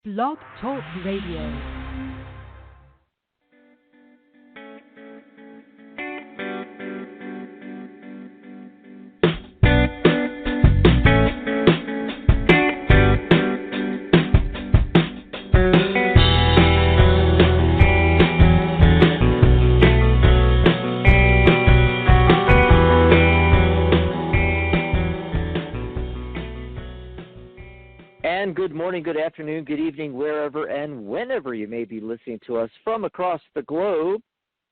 Blog Talk Radio. And good morning, good afternoon, good evening, wherever and whenever you may be listening to us from across the globe.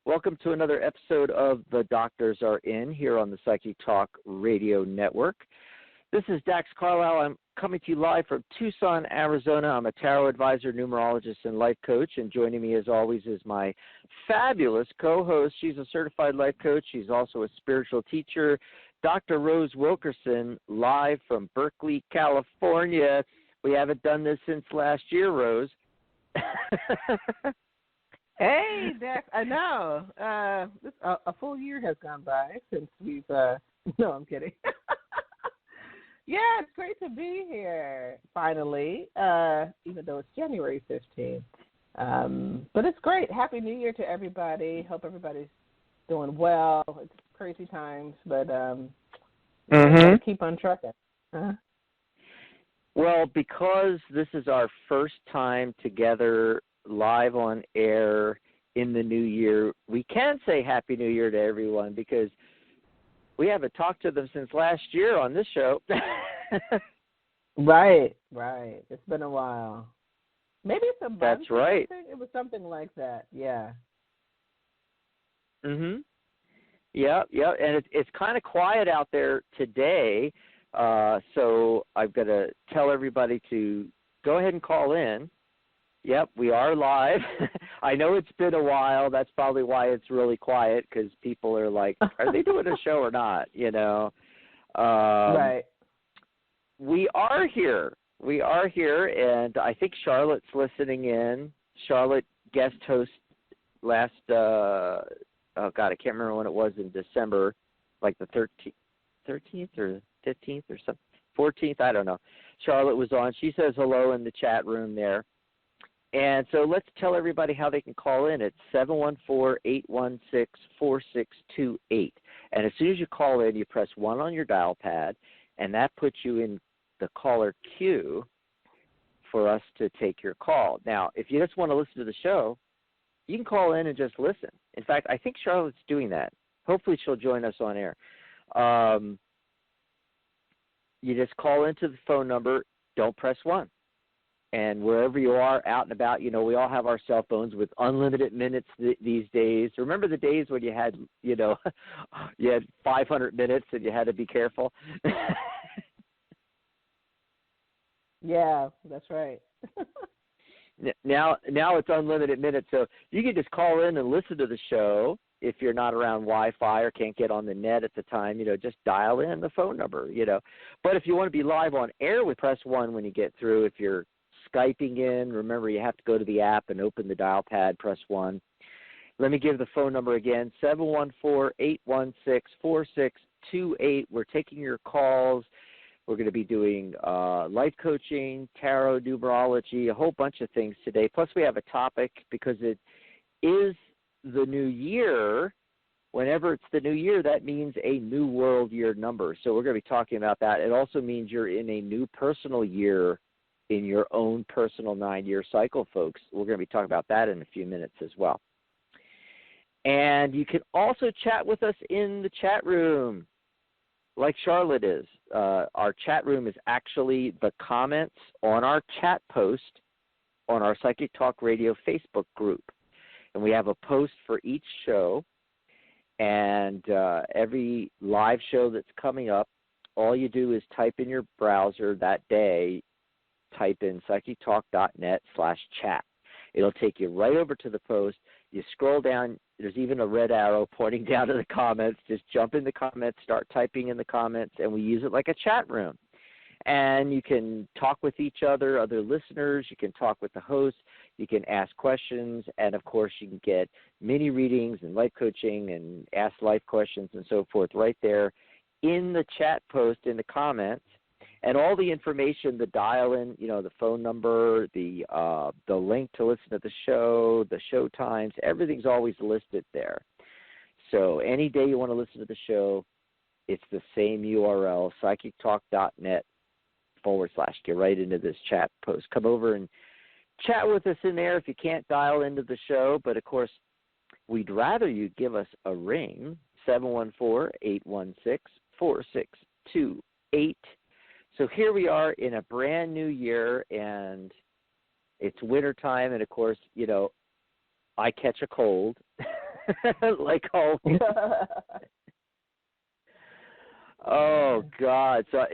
Welcome to another episode of The Doctors Are In here on the Psychic Talk Radio Network. This is Dax Carlisle. I'm coming to you live from Tucson, Arizona. I'm a tarot advisor, numerologist, and life coach. And joining me, as always, is my fabulous co-host. She's a certified life coach. She's also a spiritual teacher, Dr. Rose Wilkerson, live from Berkeley, California. We haven't done this since last year, Rose. Hey, Dax, I know. A full year has gone by since we've, no, I'm kidding. Yeah, it's great to be here, finally, even though it's January 15th. But it's great. Happy New Year to everybody. Hope everybody's doing well. It's crazy times, but gotta keep on trucking. Well, because this is our first time together live on air in the new year, we can say Happy New Year to everyone because we haven't talked to them since last year on this show. Right. It's been a while. Maybe it's a month. That's right. It was something like that, yeah. Yeah, and it's kind of quiet out there today. So I've got to tell everybody to go ahead and call in. Yep, we are live. I know it's been a while. That's probably why it's really quiet because people are like, are they doing a show or not? You know. Right. We are here. And I think Charlotte's listening in. Charlotte guest host last, I can't remember when it was in December, like the 13th or 15th or something, 14th, I don't know. Charlotte was on. She says hello in the chat room there. And so let's tell everybody how they can call in. It's 714-816-4628. And as soon as you call in, you press 1 on your dial pad, and that puts you in the caller queue for us to take your call. Now, if you just want to listen to the show, you can call in and just listen. In fact, I think Charlotte's doing that. Hopefully she'll join us on air. You just call into the phone number, don't press 1. And wherever you are, out and about, you know, we all have our cell phones with unlimited minutes these days. Remember the days when you had, you know, you had 500 minutes and you had to be careful? Yeah, that's right. Now it's unlimited minutes, so you can just call in and listen to the show. If you're not around Wi-Fi or can't get on the net at the time, you know, just dial in the phone number, you know. But if you want to be live on air, we press 1 when you get through. If you're Skyping in, remember you have to go to the app and open the dial pad, press 1. Let me give the phone number again, 714-816-4628. We're taking your calls. We're going to be doing life coaching, tarot, numerology, a whole bunch of things today. Plus we have a topic because it is the new year. Whenever it's the new year, that means a new world year number. So we're going to be talking about that. It also means you're in a new personal year in your own personal 9-year cycle, folks. We're going to be talking about that in a few minutes as well. And you can also chat with us in the chat room, like Charlotte is. Our chat room is actually the comments on our chat post on our Psychic Talk Radio Facebook group. And we have a post for each show. And every live show that's coming up, all you do is type in your browser that day, type in psychictalk.net/chat. It'll take you right over to the post. You scroll down. There's even a red arrow pointing down to the comments. Just jump in the comments, start typing in the comments, and we use it like a chat room. And you can talk with each other, other listeners. You can talk with the host. You can ask questions. And, of course, you can get mini readings and life coaching and ask life questions and so forth right there in the chat post in the comments. And all the information, the dial-in, the phone number, the link to listen to the show times, everything's always listed there. So any day you want to listen to the show, it's the same URL, psychictalk.net/ get right into this chat post. Come over and chat with us in there if you can't dial into the show. But, of course, we'd rather you give us a ring, 714-816-4628. So here we are in a brand new year, and it's wintertime. And, of course, I catch a cold like always. Oh, God. So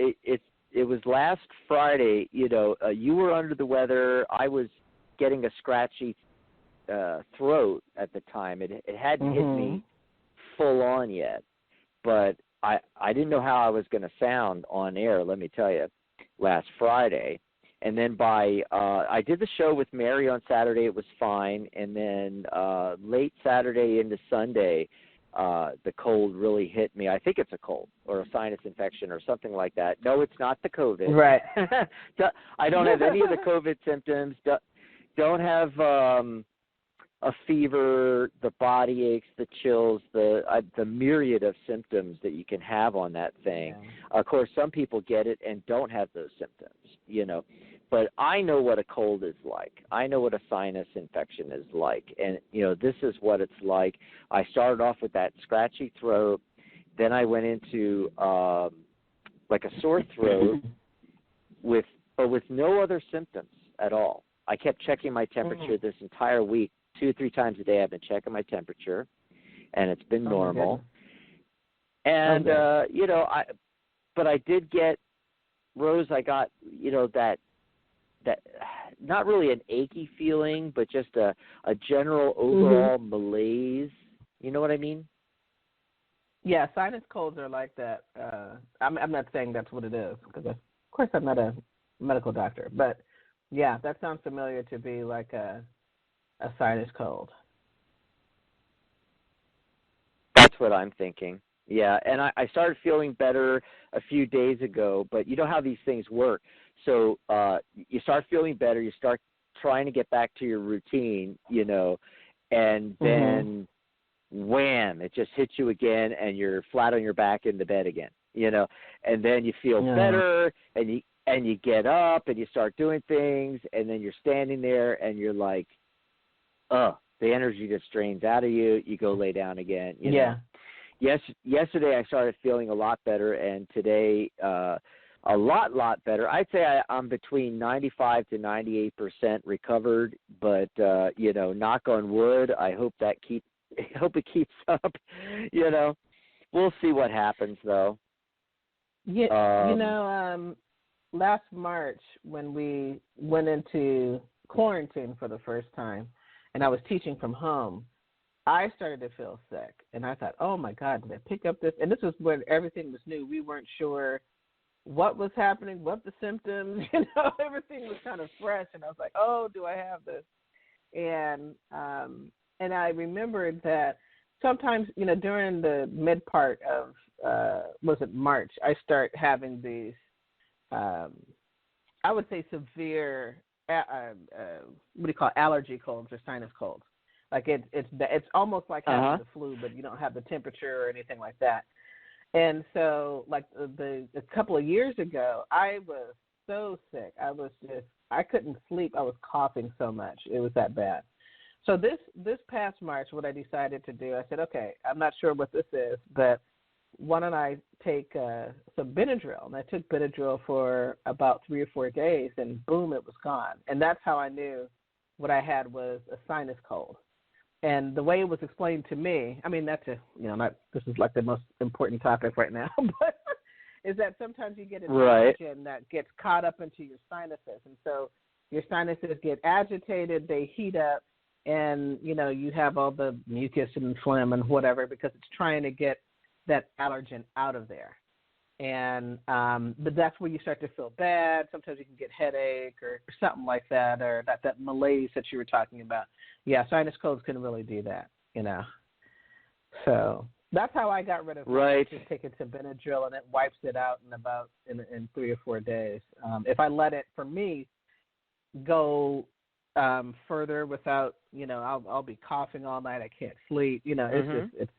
it was last Friday, you were under the weather. I was getting a scratchy throat at the time. It hadn't hit me full on yet, but I didn't know how I was going to sound on air, let me tell you, last Friday. And then I did the show with Mary on Saturday. It was fine. And then late Saturday into Sunday, the cold really hit me. I think it's a cold or a sinus infection or something like that. No, it's not the COVID. Right. I don't have any of the COVID symptoms. Don't have a fever, the body aches, the chills, the myriad of symptoms that you can have on that thing. Yeah. Of course, some people get it and don't have those symptoms, But I know what a cold is like. I know what a sinus infection is like. And, this is what it's like. I started off with that scratchy throat. Then I went into like a sore throat with no other symptoms at all. I kept checking my temperature this entire week. 2 or 3 times a day I've been checking my temperature, and it's been normal. And, but I did get, Rose, I got, that not really an achy feeling, but just a general overall malaise. You know what I mean? Yeah, sinus colds are like that. I'm not saying that's what it is, because of course I'm not a medical doctor, but yeah, that sounds familiar to be like a sinus cold. That's what I'm thinking. Yeah, and I started feeling better a few days ago, but you know how these things work. So you start feeling better, you start trying to get back to your routine, and then wham, it just hits you again, and you're flat on your back in the bed again, and then you feel better, and you get up, and you start doing things, and then you're standing there, and you're like, the energy just drains out of you. You go lay down again. You know? Yesterday I started feeling a lot better, and today a lot better. I'd say I'm between 95 to 98% recovered, but knock on wood. I hope it keeps up. We'll see what happens though. Last March when we went into quarantine for the first time, and I was teaching from home, I started to feel sick. And I thought, oh, my God, did I pick up this? And this was when everything was new. We weren't sure what was happening, what the symptoms, everything was kind of fresh. And I was like, oh, do I have this? And I remembered that sometimes, during the mid part of, March, I start having these, I would say severe allergy colds or sinus colds. Like it's almost like having the flu, but you don't have the temperature or anything like that. And so, like a couple of years ago, I was so sick. I couldn't sleep. I was coughing so much. It was that bad. So this past March, what I decided to do, I said, okay, I'm not sure what this is, but why don't I take some Benadryl? And I took Benadryl for about 3 or 4 days, and boom, it was gone. And that's how I knew what I had was a sinus cold. And the way it was explained to me, I mean, this is like the most important topic right now, but is that sometimes you get an allergen that gets caught up into your sinuses. And so your sinuses get agitated, they heat up, and, you have all the mucus and phlegm and whatever because it's trying to get that allergen out of there. And but that's where you start to feel bad. Sometimes you can get headache or something like that, or that malaise that you were talking about. Yeah, sinus colds can really do that, So That's how I got rid of it. Right. Just take it to Benadryl, and it wipes it out in 3 or 4 days. If I let it, for me, go further without, I'll be coughing all night. I can't sleep. It's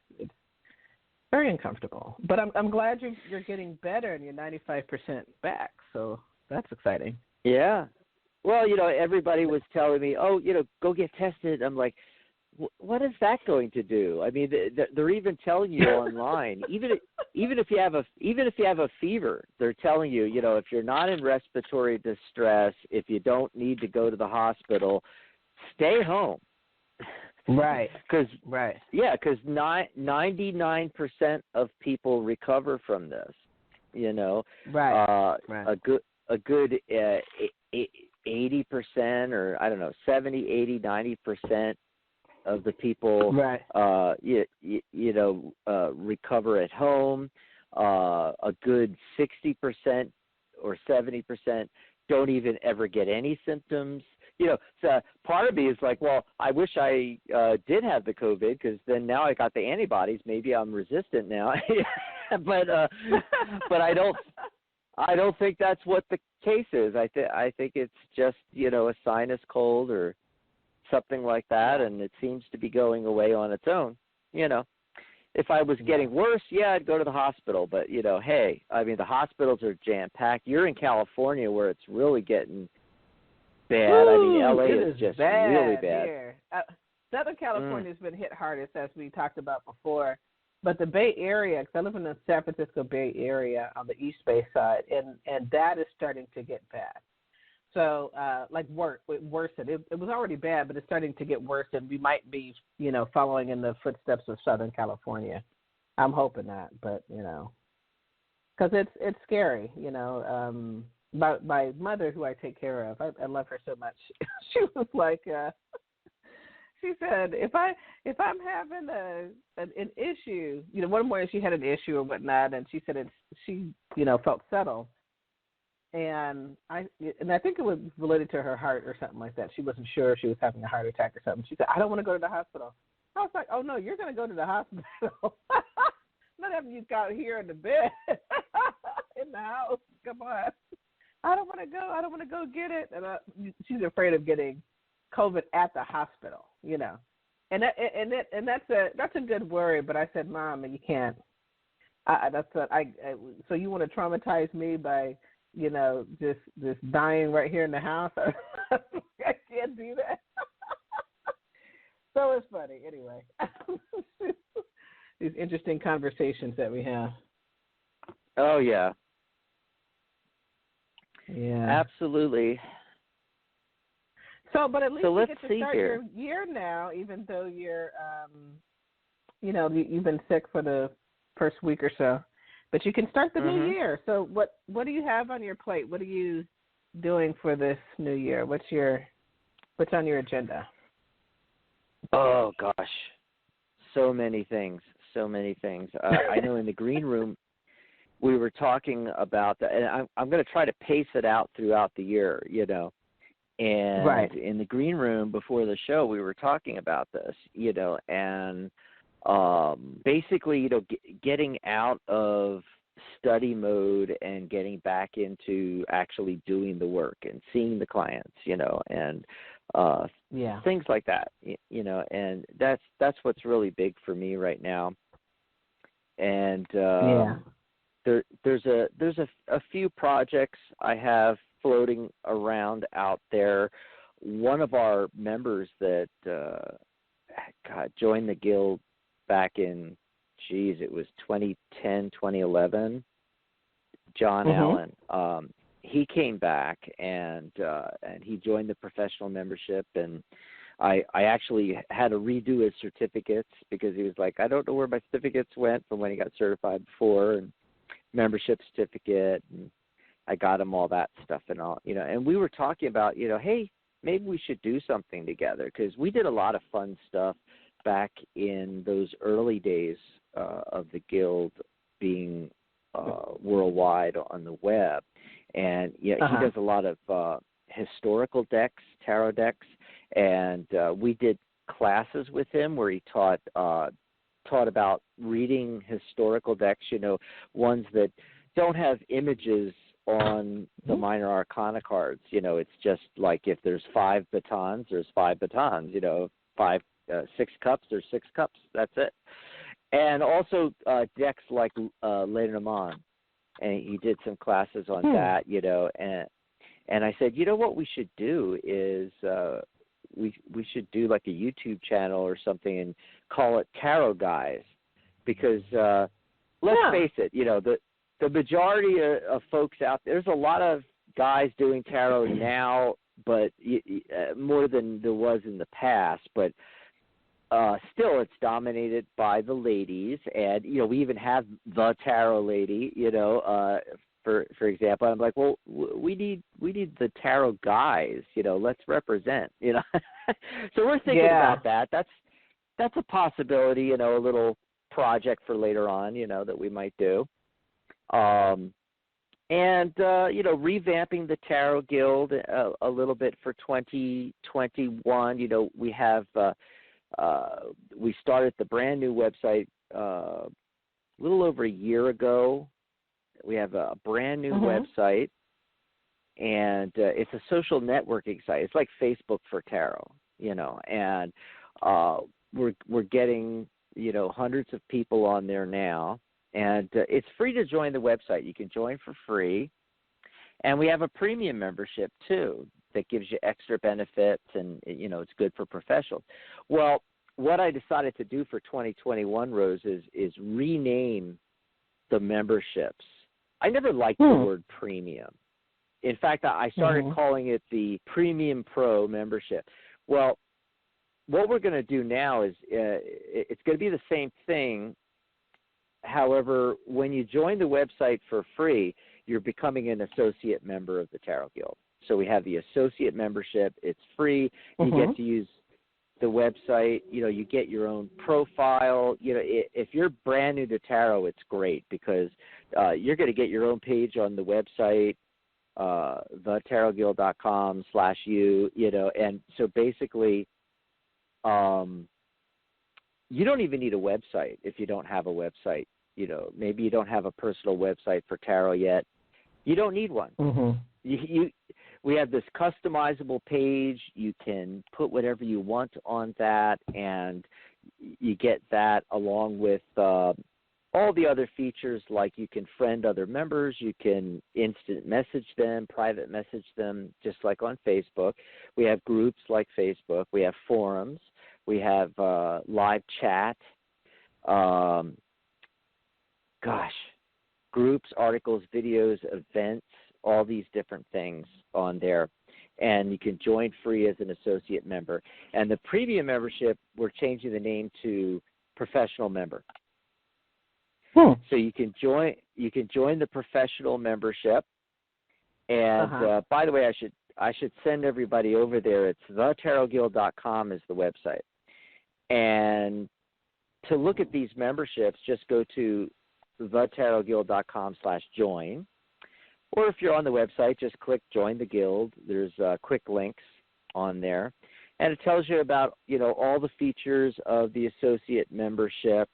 very uncomfortable. But I'm glad you're getting better and you're 95% back. So that's exciting. Yeah. Well, everybody was telling me, oh, go get tested. I'm like, what is that going to do? I mean, they're even telling you online, even if you have a fever, they're telling you, if you're not in respiratory distress, if you don't need to go to the hospital, stay home. Right. Because 99% of people recover from this. Right. A good 80%, or I don't know, 70, 80, 90% of the people, right. Recover at home. A good 60% or 70% don't even ever get any symptoms. So part of me is like, well, I wish I did have the COVID, because then now I got the antibodies. Maybe I'm resistant now. but I don't think that's what the case is. I think it's just a sinus cold or something like that, and it seems to be going away on its own. If I was getting worse, I'd go to the hospital. But hey, I mean, the hospitals are jam packed. You're in California, where it's really getting bad. I mean, LA is just really bad. Here. Southern California has been hit hardest, as we talked about before. But the Bay Area, because I live in the San Francisco Bay Area on the East Bay side, and that is starting to get bad. So, worsen. It was already bad, but it's starting to get worse, and we might be, following in the footsteps of Southern California. I'm hoping that, but because it's scary. My mother, who I take care of, I love her so much. She was like, she said, if I'm having an issue, one morning she had an issue or whatnot, and she said she felt settled. And I think it was related to her heart or something like that. She wasn't sure if she was having a heart attack or something. She said, I don't want to go to the hospital. I was like, oh, no, you're going to go to the hospital. Not having you got here in the bed, in the house. Come on. I don't want to go. I don't want to go get it. And she's afraid of getting COVID at the hospital, And that's a good worry. But I said, Mom, you can't. So you want to traumatize me by just dying right here in the house? I can't do that. So it's funny. Anyway, these interesting conversations that we have. Oh, yeah. Yeah. Absolutely. So, but at least you get to start your year now, even though you're, you've been sick for the first week or so. But you can start the new year. So what do you have on your plate? What are you doing for this new year? What's on your agenda? Oh, gosh. So many things. I know in the green room we were talking about that, and I'm going to try to pace it out throughout the year, And right. In the green room before the show, we were talking about this, and basically, getting out of study mode and getting back into actually doing the work and seeing the clients, and things like that, and that's what's really big for me right now. And there's a few projects I have floating around out there. One of our members that joined the guild back in, it was 2010, 2011, John Allen. He came back and he joined the professional membership, and I actually had to redo his certificates because he was like, I don't know where my certificates went from when he got certified before, and membership certificate, and I got him all that stuff and all, and we were talking about, hey, maybe we should do something together, because we did a lot of fun stuff back in those early days of the guild being worldwide on the web. And he does a lot of historical decks, tarot decks, and we did classes with him where he taught taught about reading historical decks, ones that don't have images on the minor arcana cards. It's just like if there's 5 batons, there's 5 batons. 6 cups, there's 6 cups. That's it. And also decks like Lenormand, and he did some classes on that. And I said, what we should do is we should do like a YouTube channel or something and call it Tarot Guys, because let's face it, the majority of folks out there's a lot of guys doing tarot now, but more than there was in the past, but still it's dominated by the ladies, and we even have the tarot lady, for example. I'm like, well, we need the tarot guys, let's represent, So we're thinking about that. That's a possibility, a little project for later on, that we might do. And revamping the Tarot Guild a little bit for 2021. We have we started the brand new website a little over a year ago. We have a brand new website, and it's a social networking site. It's like Facebook for tarot, and we're getting hundreds of people on there now, and it's free to join the website. You can join for free, and we have a premium membership too that gives you extra benefits, and it's good for professionals. Well, what I decided to do for 2021, Rose, is rename the memberships. I never liked the word premium. In fact, I started calling it the Premium Pro membership. Well, what we're going to do now is it's going to be the same thing. However, when you join the website for free, you're becoming an associate member of the Tarot Guild. So we have the associate membership. It's free. You get to use the website. You get your own profile. If you're brand new to tarot, it's great because you're going to get your own page on the website, thetarotguild.com/you, and so basically you don't even need a website if you don't have a website. Maybe you don't have a personal website for tarot yet. You don't need one. We have this customizable page. You can put whatever you want on that, and you get that along with all the other features, like you can friend other members, you can instant message them, private message them, just like on Facebook. We have groups like Facebook. We have forums. We have live chat. Groups, articles, videos, events, all these different things on there. And you can join free as an associate member. And the premium membership, we're changing the name to professional member. So you can join the professional membership. And by the way, I should send everybody over there. It's thetarotguild.com is the website. And to look at these memberships, just go to thetarotguild.com/join. Or if you're on the website, just click Join the Guild. There's quick links on there. And it tells you about, all the features of the associate membership,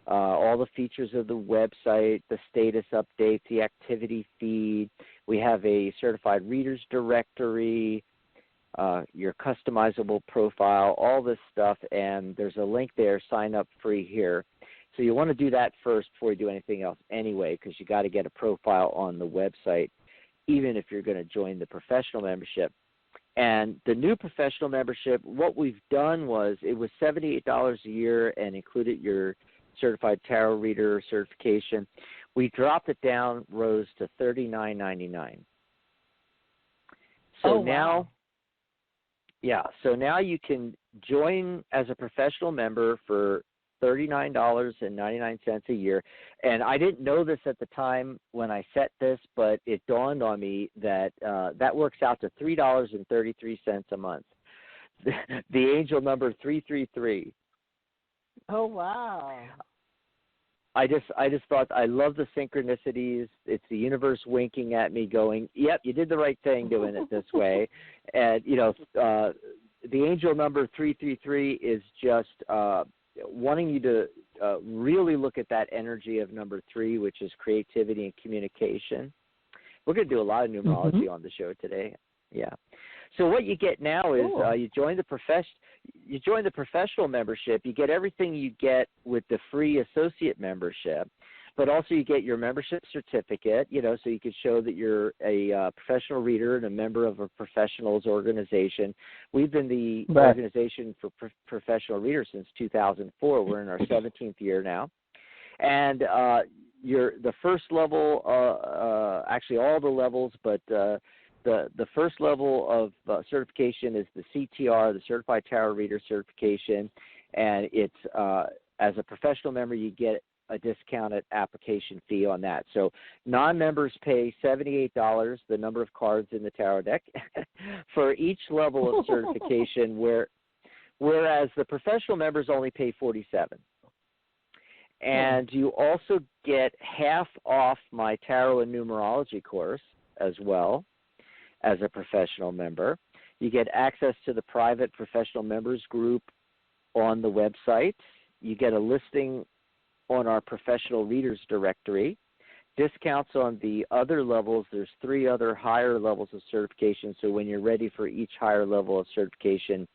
all the features of the website, the status updates, the activity feed. We have a certified readers directory, your customizable profile, all this stuff. And there's a link there, sign up free here. So you want to do that first before you do anything else anyway, because you got to get a profile on the website, even if you're going to join the professional membership. And the new professional membership, what we've done was it was $78 a year and included your certified tarot reader certification. We dropped it down, Rose, to $39.99. So now you can join as a professional member for $39.99 a year. And I didn't know this at the time when I set this, but it dawned on me that that works out to $3.33 a month. The angel number 333. Oh, wow. I just thought, I love the synchronicities. It's the universe winking at me going, yep, you did the right thing doing it this way. And, the angel number 333 is just wanting you to really look at that energy of number 3, which is creativity and communication. We're going to do a lot of numerology on the show today. Yeah. So what you get now is you join the professional membership. You get everything you get with the free associate membership, but also you get your membership certificate, so you can show that you're a professional reader and a member of a professionals organization. We've been the organization for professional readers since 2004. We're in our 17th year now. And the first level, actually all the levels, but the first level of certification is the CTR, the Certified Tarot Reader Certification, and it's as a professional member you get a discounted application fee on that. So non-members pay $78, the number of cards in the tarot deck, for each level of certification, whereas the professional members only pay $47. And you also get half off my tarot and numerology course as well as a professional member. You get access to the private professional members group on the website. You get a listing on our professional readers directory, discounts on the other levels. There's 3 other higher levels of certification, so when you're ready for each higher level of certification,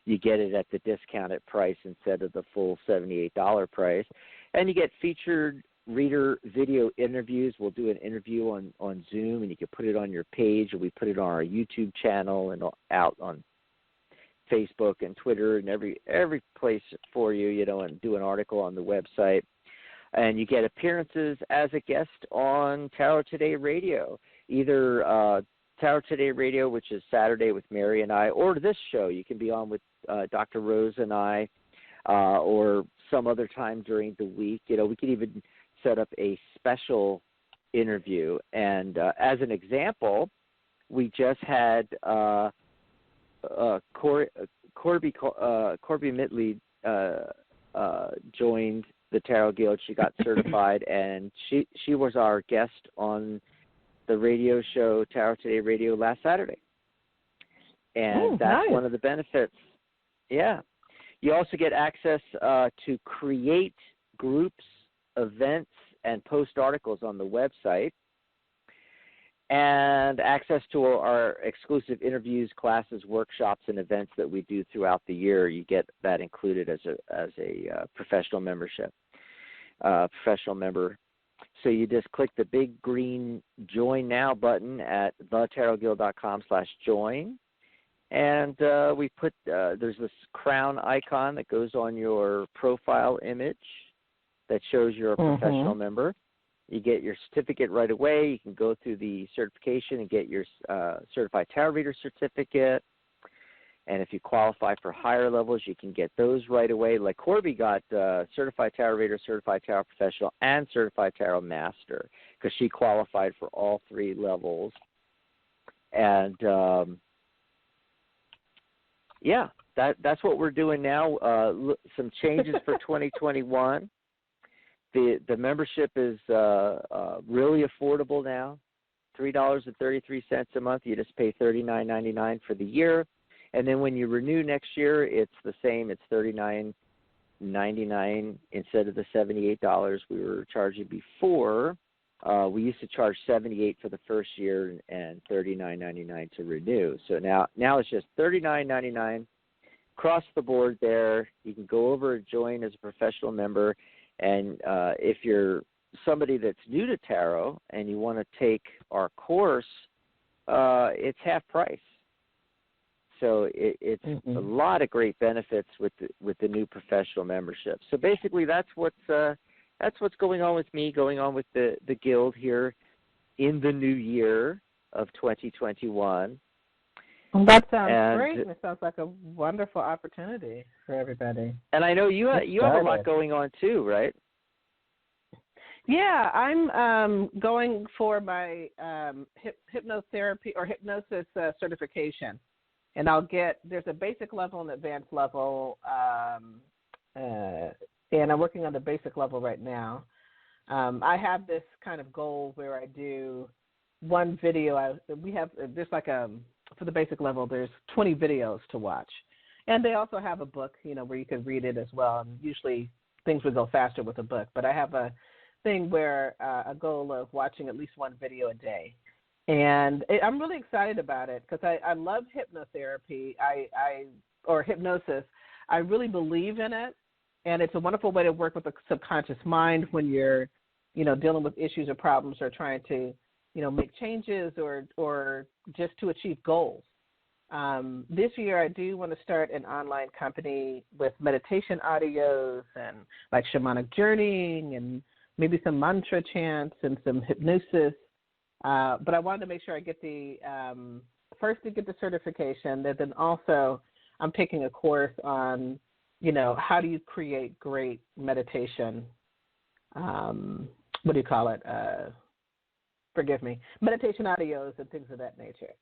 you get it at the discounted price instead of the full $78 price. And you get featured reader video interviews. We'll do an interview on Zoom, and you can put it on your page, or we put it on our YouTube channel and out on Facebook and Twitter and every place for you, and do an article on the website. And you get appearances as a guest on Tarot Today Radio, either Tarot Today Radio, which is Saturday with Mary and I, or this show. You can be on with Dr. Rose and I, or some other time during the week. We could even set up a special interview. And as an example, we just had Corby Mitley joined the Tarot Guild. She got certified, and she was our guest on the radio show Tarot Today Radio last Saturday. And that's one of the benefits. Yeah. You also get access to create groups, events, and post articles on the website, and access to our exclusive interviews, classes, workshops, and events that we do throughout the year. You get that included as a professional membership, professional member. So you just click the big green Join Now button at thetarotguild.com/join. And we put, there's this crown icon that goes on your profile image that shows you're a professional member. You get your certificate right away. You can go through the certification and get your Certified Tarot Reader Certificate. And if you qualify for higher levels, you can get those right away. Like Corby got Certified Tarot Reader, Certified Tarot Professional, and Certified Tarot Master, because she qualified for all 3 levels. And yeah, that's what we're doing now. Some changes for 2021. The membership is really affordable now, $3.33 a month. You just pay $39.99 for the year, and then when you renew next year, it's the same. It's $39.99 instead of the $78 we were charging before. We used to charge $78 for the first year and $39.99 to renew. So now it's just $39.99 across the board there. You can go over and join as a professional member. And if you're somebody that's new to tarot and you want to take our course, it's half price. So it's a lot of great benefits with the new professional membership. So basically, that's what's going on with me, going on with the guild here in the new year of 2021. Well, that sounds great. It sounds like a wonderful opportunity for everybody. And I know you have a lot going on too, right? Yeah, I'm going for my hypnotherapy or hypnosis certification, and there's a basic level and advanced level, and I'm working on the basic level right now. I have this kind of goal where I do one video. There's like for the basic level, there's 20 videos to watch. And they also have a book, where you can read it as well. And usually things would go faster with a book. But I have a thing where a goal of watching at least one video a day. And I'm really excited about it because I love hypnotherapy or hypnosis. I really believe in it, and it's a wonderful way to work with the subconscious mind when you're, dealing with issues or problems or trying to, make changes or just to achieve goals. This year, I do want to start an online company with meditation audios and like shamanic journeying and maybe some mantra chants and some hypnosis. But I wanted to make sure I get first to get the certification, and then also I'm taking a course on, how do you create great meditation? What do you call it? Forgive me, meditation audios and things of that nature.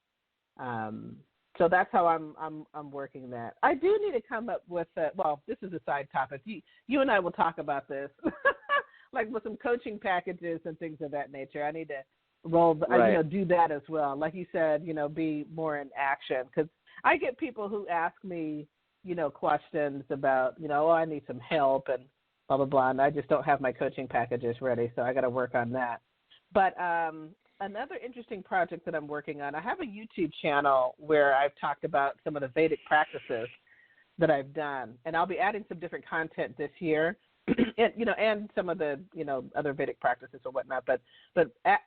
So that's how I'm working that. I do need to come up with this is a side topic. You and I will talk about this, like with some coaching packages and things of that nature. I need to do that as well. Like you said, be more in action, because I get people who ask me, questions about, I need some help and blah, blah, blah, and I just don't have my coaching packages ready, so I got to work on that. But another interesting project that I'm working on, I have a YouTube channel where I've talked about some of the Vedic practices that I've done, and I'll be adding some different content this year, and some of the, other Vedic practices or whatnot, but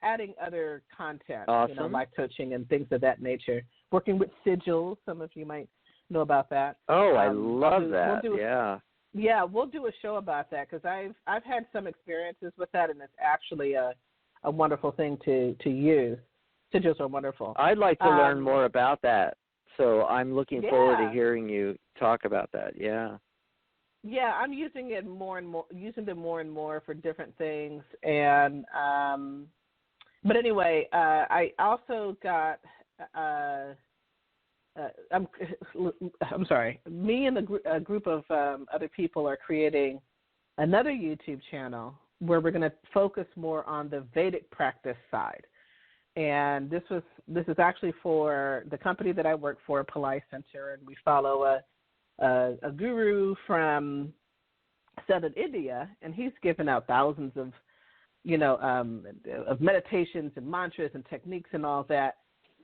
adding other content, awesome. Life coaching and things of that nature, working with sigils. Some of you might know about that. Oh, I love that. We'll do a show about that, because I've had some experiences with that, and it's actually a wonderful thing to use. Sigils are wonderful. I'd like to learn more about that, so I'm looking forward to hearing you talk about that. Yeah. Yeah, I'm using them more and more for different things, and but anyway, I also got. I'm sorry. Me and a group of other people are creating another YouTube channel where we're going to focus more on the Vedic practice side. And this is actually for the company that I work for, Palai Center, and we follow a guru from Southern India, and he's given out thousands of of meditations and mantras and techniques and all that.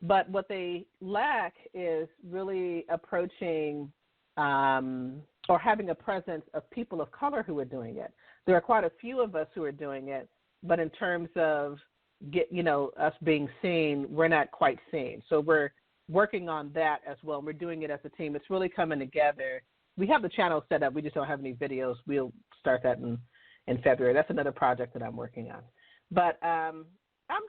But what they lack is really approaching or having a presence of people of color who are doing it. There are quite a few of us who are doing it, but in terms of us being seen, we're not quite seen. So we're working on that as well. We're doing it as a team. It's really coming together. We have the channel set up. We just don't have any videos. We'll start that in February. That's another project that I'm working on. But I'm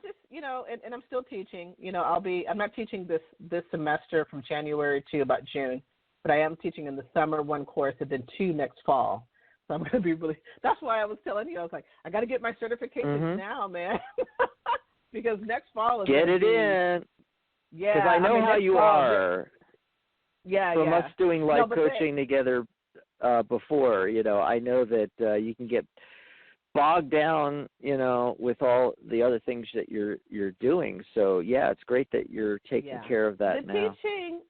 just, and I'm still teaching. I'm not teaching this semester from January to about June, but I am teaching in the summer one course and then 2 next fall. So I'm going to be really, that's why I was telling you, I was like, I got to get my certifications now, man, because next fall is get it in. Yeah. Because I know how you are. Yeah, From us doing life coaching together before, I know that you can get bogged down, with all the other things that you're doing. So, yeah, it's great that you're taking care of that now. Teaching,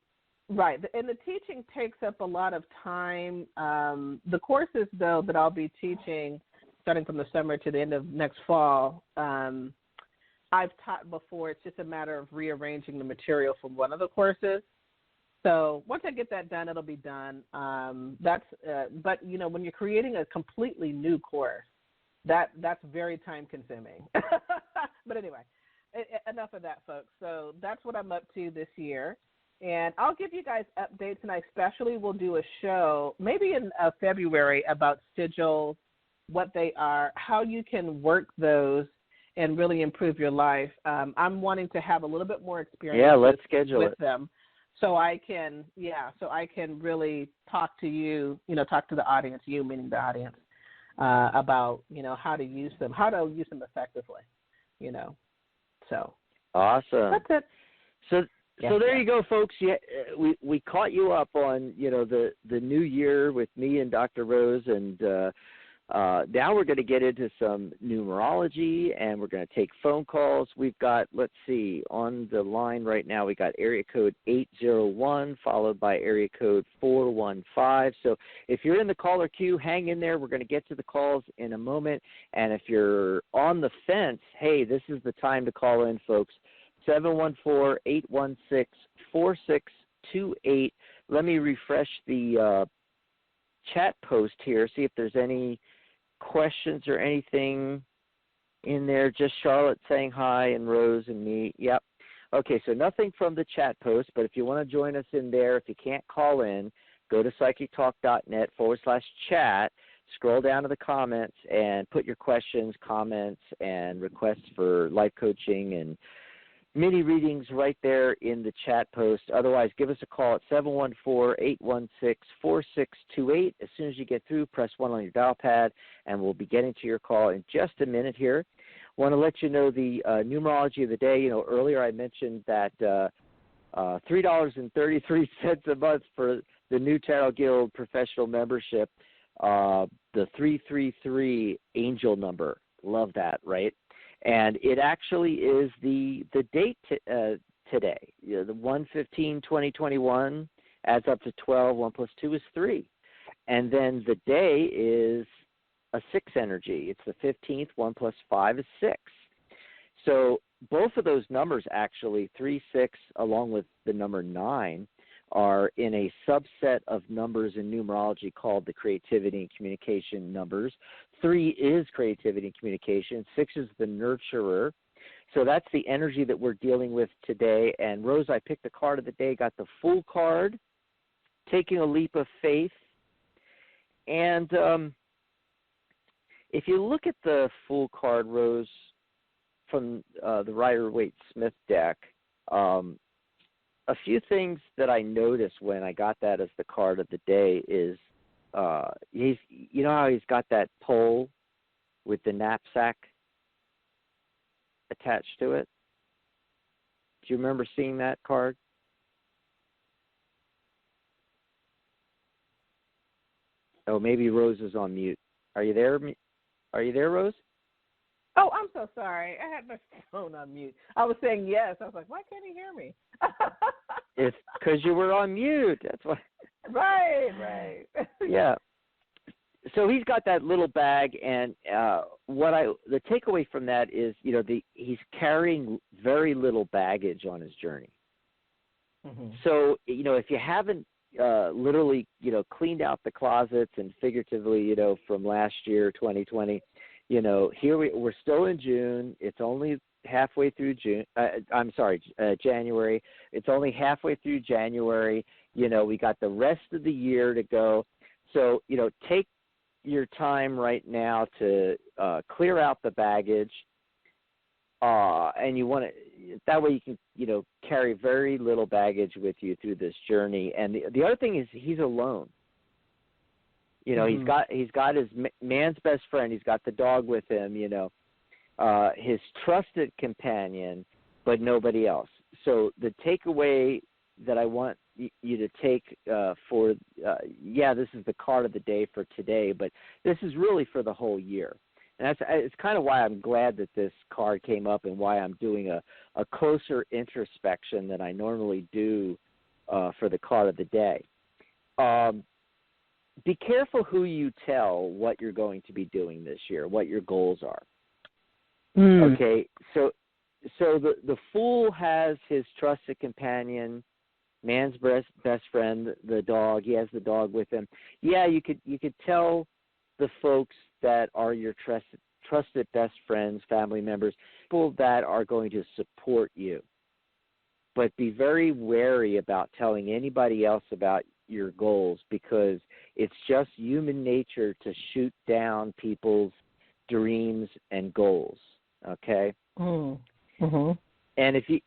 right, and the teaching takes up a lot of time. The courses, though, that I'll be teaching starting from the summer to the end of next fall, I've taught before. It's just a matter of rearranging the material from one of the courses. So once I get that done, it'll be done. But when you're creating a completely new course, that's very time consuming. But anyway, enough of that, folks. So that's what I'm up to this year. And I'll give you guys updates, and I especially will do a show maybe in February about sigils, what they are, how you can work those and really improve your life. I'm wanting to have a little bit more experience let's schedule with them. So I can really talk to you, talk to the audience, you meaning the audience, about, how to use them effectively, So awesome. That's it. So there you go, folks. Yeah, we caught you up on, the new year with me and Dr. Rose, and Now we're going to get into some numerology, and we're going to take phone calls. We've got, let's see, on the line right now, we got area code 801 followed by area code 415. So if you're in the caller queue, hang in there. We're going to get to the calls in a moment. And if you're on the fence, hey, this is the time to call in, folks. 714-816-4628. Let me refresh the chat post here, see if there's any questions or anything in there. Just Charlotte saying hi and Rose and me. Yep. Okay, so nothing from the chat post, but if you want to join us in there, if you can't call in, go to psychictalk.net/chat, scroll down to the comments, and put your questions, comments, and requests for life coaching and mini readings right there in the chat post. Otherwise, give us a call at 714-816-4628. As soon as you get through, press 1 on your dial pad, and we'll be getting to your call in just a minute here. Want to let you know the numerology of the day. You know, earlier I mentioned that $3.33 a month for the New Tarot Guild professional membership, the 333 angel number. Love that, right? And it actually is the date today. You know, the 1/15/2021 adds up to 12. 1 plus 2 is 3. And then the day is a 6 energy. It's the 15th. 1 plus 5 is 6. So both of those numbers actually, 3, 6, along with the number 9, are in a subset of numbers in numerology called the creativity and communication numbers. 3 is creativity and communication. 6 is the nurturer. So that's the energy that we're dealing with today. And Rose, I picked the card of the day, got the Fool card, taking a leap of faith. And if you look at the Fool card, Rose, from the Rider-Waite-Smith deck, a few things that I noticed when I got that as the card of the day is, you know how he's got that pole with the knapsack attached to it? Do you remember seeing that card? Oh, maybe Rose is on mute. Are you there? Are you there, Rose? Oh, I'm so sorry. I had my phone on mute. I was saying yes. I was like, why can't he hear me? It's because you were on mute. That's why. Right. Yeah. So he's got that little bag, and the takeaway from that is, you know, he's carrying very little baggage on his journey. Mm-hmm. So, you know, if you haven't literally, you know, cleaned out the closets and figuratively, you know, from last year, 2020, you know, here we're still in June. It's only halfway through January. It's only halfway through January. You know, we got the rest of the year to go. So, you know, take your time right now to clear out the baggage. And you want to, that way you can, you know, carry very little baggage with you through this journey. And the other thing is he's alone. You know, mm-hmm. he's got his man's best friend. He's got the dog with him, you know, his trusted companion, but nobody else. So the takeaway that I want you to take this is the card of the day for today, but this is really for the whole year. And it's kind of why I'm glad that this card came up and why I'm doing a closer introspection than I normally do for the card of the day. Be careful who you tell what you're going to be doing this year, what your goals are. Mm. Okay, so the Fool has his trusted companion, man's best friend, the dog. He has the dog with him. Yeah, you could tell the folks that are your trusted best friends, family members, people that are going to support you. But be very wary about telling anybody else about your goals, because it's just human nature to shoot down people's dreams and goals. Okay. Mm-hmm. And if you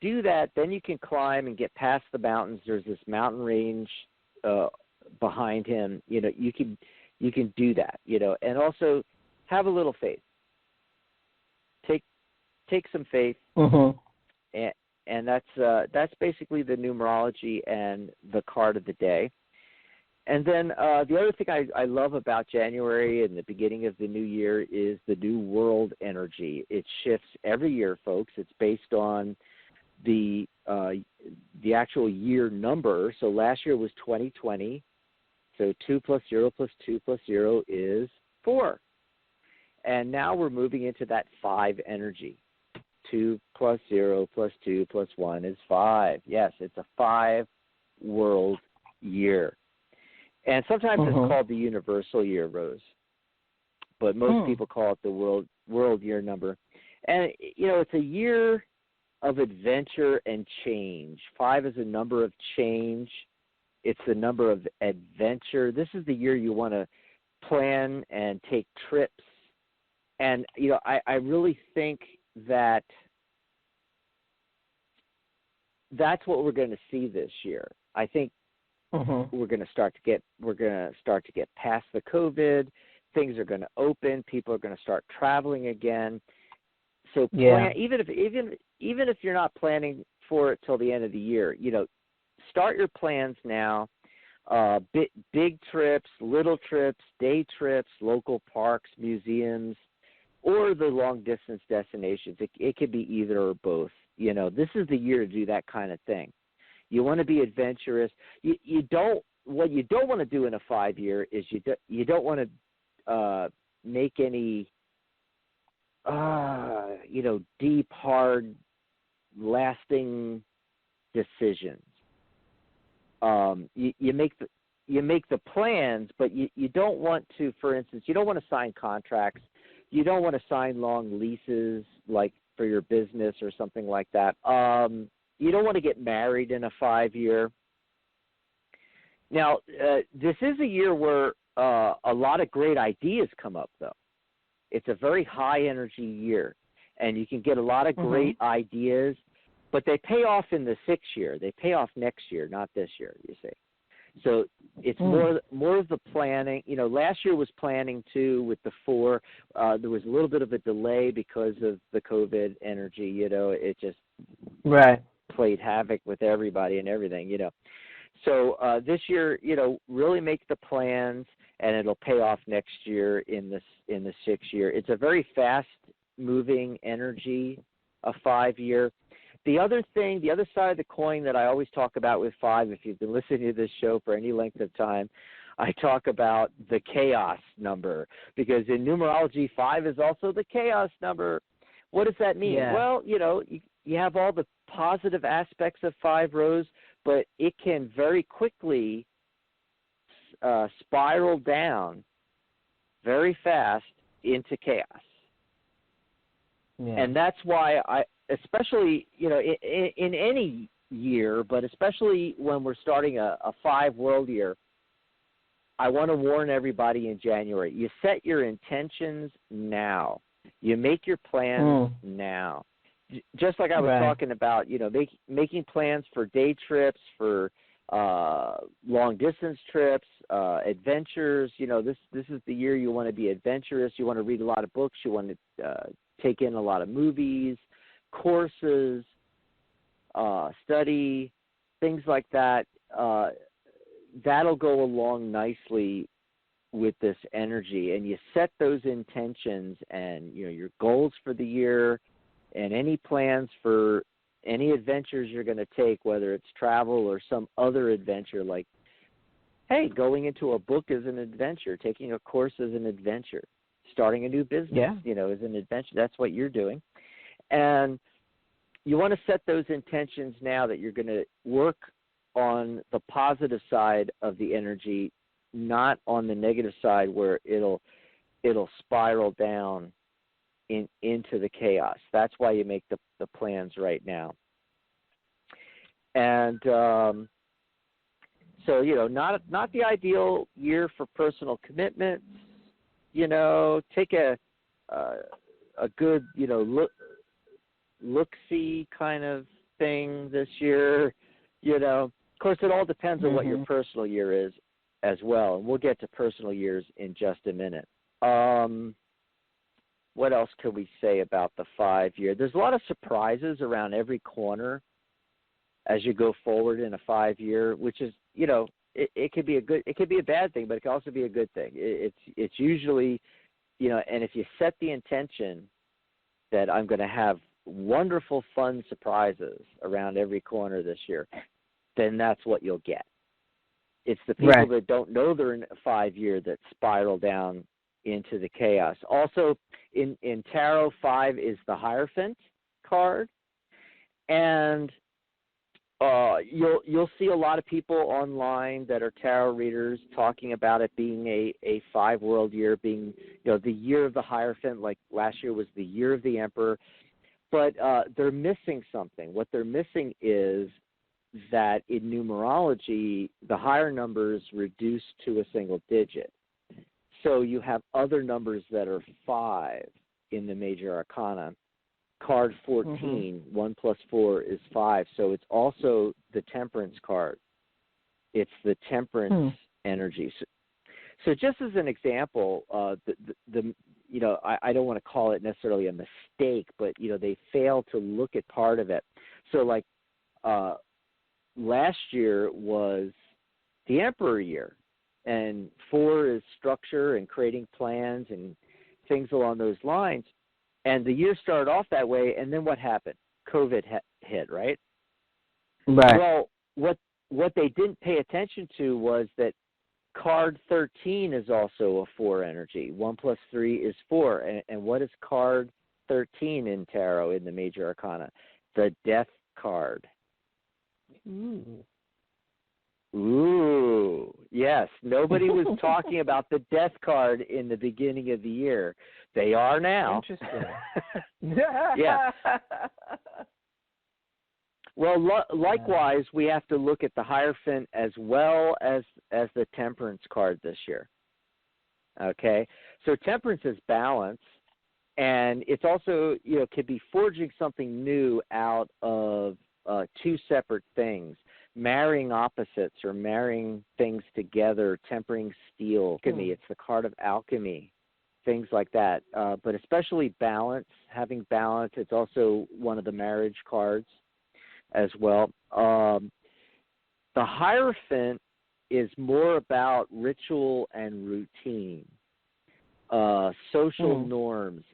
do that, then you can climb and get past the mountains. There's this mountain range behind him. You know, you can do that. You know, and also have a little faith. Take some faith. Mm-hmm. And that's basically the numerology and the card of the day. And then the other thing I love about January and the beginning of the new year is the new world energy. It shifts every year, folks. It's based on the actual year number. So last year was 2020. So 2 plus 0 plus 2 plus 0 is 4. And now we're moving into that 5 energy. 2 plus 0 plus 2 plus 1 is 5. Yes, it's a 5 world year. And sometimes it's called the universal year, Rose. But most people call it the world year number. And, it's a year of adventure and change. 5 is a number of change. It's the number of adventure. This is the year you want to plan and take trips. And, I really think that that's what we're going to see this year. I think we're going to start to get past the COVID. Things are going to open. People are going to start traveling again. So even if you're not planning for it till the end of the year, start your plans now. Big trips, little trips, day trips, local parks, museums, or the long distance destinations. It could be either or both. This is the year to do that kind of thing. You want to be adventurous. What you don't want to do in a 5-year is you don't want to make any deep, hard, lasting decisions. You make the plans, but you don't want to. For instance, you don't want to sign contracts. You don't want to sign long leases like for your business or something like that. You don't want to get married in a 5-year. Now, this is a year where a lot of great ideas come up, though. It's a very high-energy year, and you can get a lot of great ideas, but they pay off in the 6th year. They pay off next year, not this year, you see. So it's more of the planning. Last year was planning, too, with the 4. There was a little bit of a delay because of the COVID energy. It just played havoc with everybody and everything, So this year, really make the plans, and it'll pay off next year in the 6th year. It's a very fast-moving energy, a 5-year. The other side of the coin that I always talk about with 5, if you've been listening to this show for any length of time, I talk about the chaos number, because in numerology, 5 is also the chaos number. What does that mean? Yeah. Well, you have all the positive aspects of 5, Rose, but it can very quickly spiral down very fast into chaos. Yeah. And that's why especially, in any year, but especially when we're starting a 5 world year, I want to warn everybody in January, you set your intentions now. You make your plans now. Just like I was talking about, making plans for day trips, for long distance trips, adventures. This is the year you want to be adventurous. You want to read a lot of books. You want to take in a lot of movies, courses, study, things like that. That'll go along nicely with this energy, and you set those intentions and your goals for the year, and any plans for any adventures you're going to take, whether it's travel or some other adventure, like, hey, going into a book is an adventure, taking a course is an adventure, starting a new business, is an adventure. That's what you're doing. And you want to set those intentions now that you're going to work on the positive side of the energy, not on the negative side where it'll spiral down into the chaos. That's why you make the plans right now. And so, not the ideal year for personal commitments. Take a good, look-see kind of thing this year. Of course, it all depends on what your personal year is as well, and we'll get to personal years in just a minute. What else can we say about the 5-year? There's a lot of surprises around every corner as you go forward in a 5-year, which is, it could be it could be a bad thing, but it can also be a good thing. It's usually, and if you set the intention that I'm going to have wonderful, fun surprises around every corner this year, then that's what you'll get. It's the people that don't know they're in a 5-year that spiral down into the chaos. Also, in Tarot, 5 is the Hierophant card, and you'll see a lot of people online that are tarot readers talking about it being a 5-world year, being the year of the Hierophant. Like last year was the year of the Emperor, but they're missing something. What they're missing is that in numerology, the higher numbers reduce to a single digit. So you have other numbers that are 5 in the major arcana. Card 14, 1 plus 4 is 5. So it's also the Temperance card. It's the Temperance energy. So just as an example, I don't want to call it necessarily a mistake, but they fail to look at part of it. So like last year was the Emperor year, and 4 is structure and creating plans and things along those lines. And the year started off that way, and then what happened? COVID hit, right? Right. Well, what they didn't pay attention to was that card 13 is also a 4 energy. 1 plus 3 is 4. And what is card 13 in tarot in the major arcana? The Death card. Ooh, yes. Nobody was talking about the Death card in the beginning of the year. They are now. Interesting. Yeah. Well, likewise, we have to look at the Hierophant as well as the Temperance card this year. Okay? So Temperance is balance, and it's also, could be forging something new out of 2 separate things. Marrying opposites or marrying things together, tempering steel. Alchemy, it's the card of alchemy, things like that. But especially balance, having balance. It's also one of the marriage cards as well. The Hierophant is more about ritual and routine, social norms,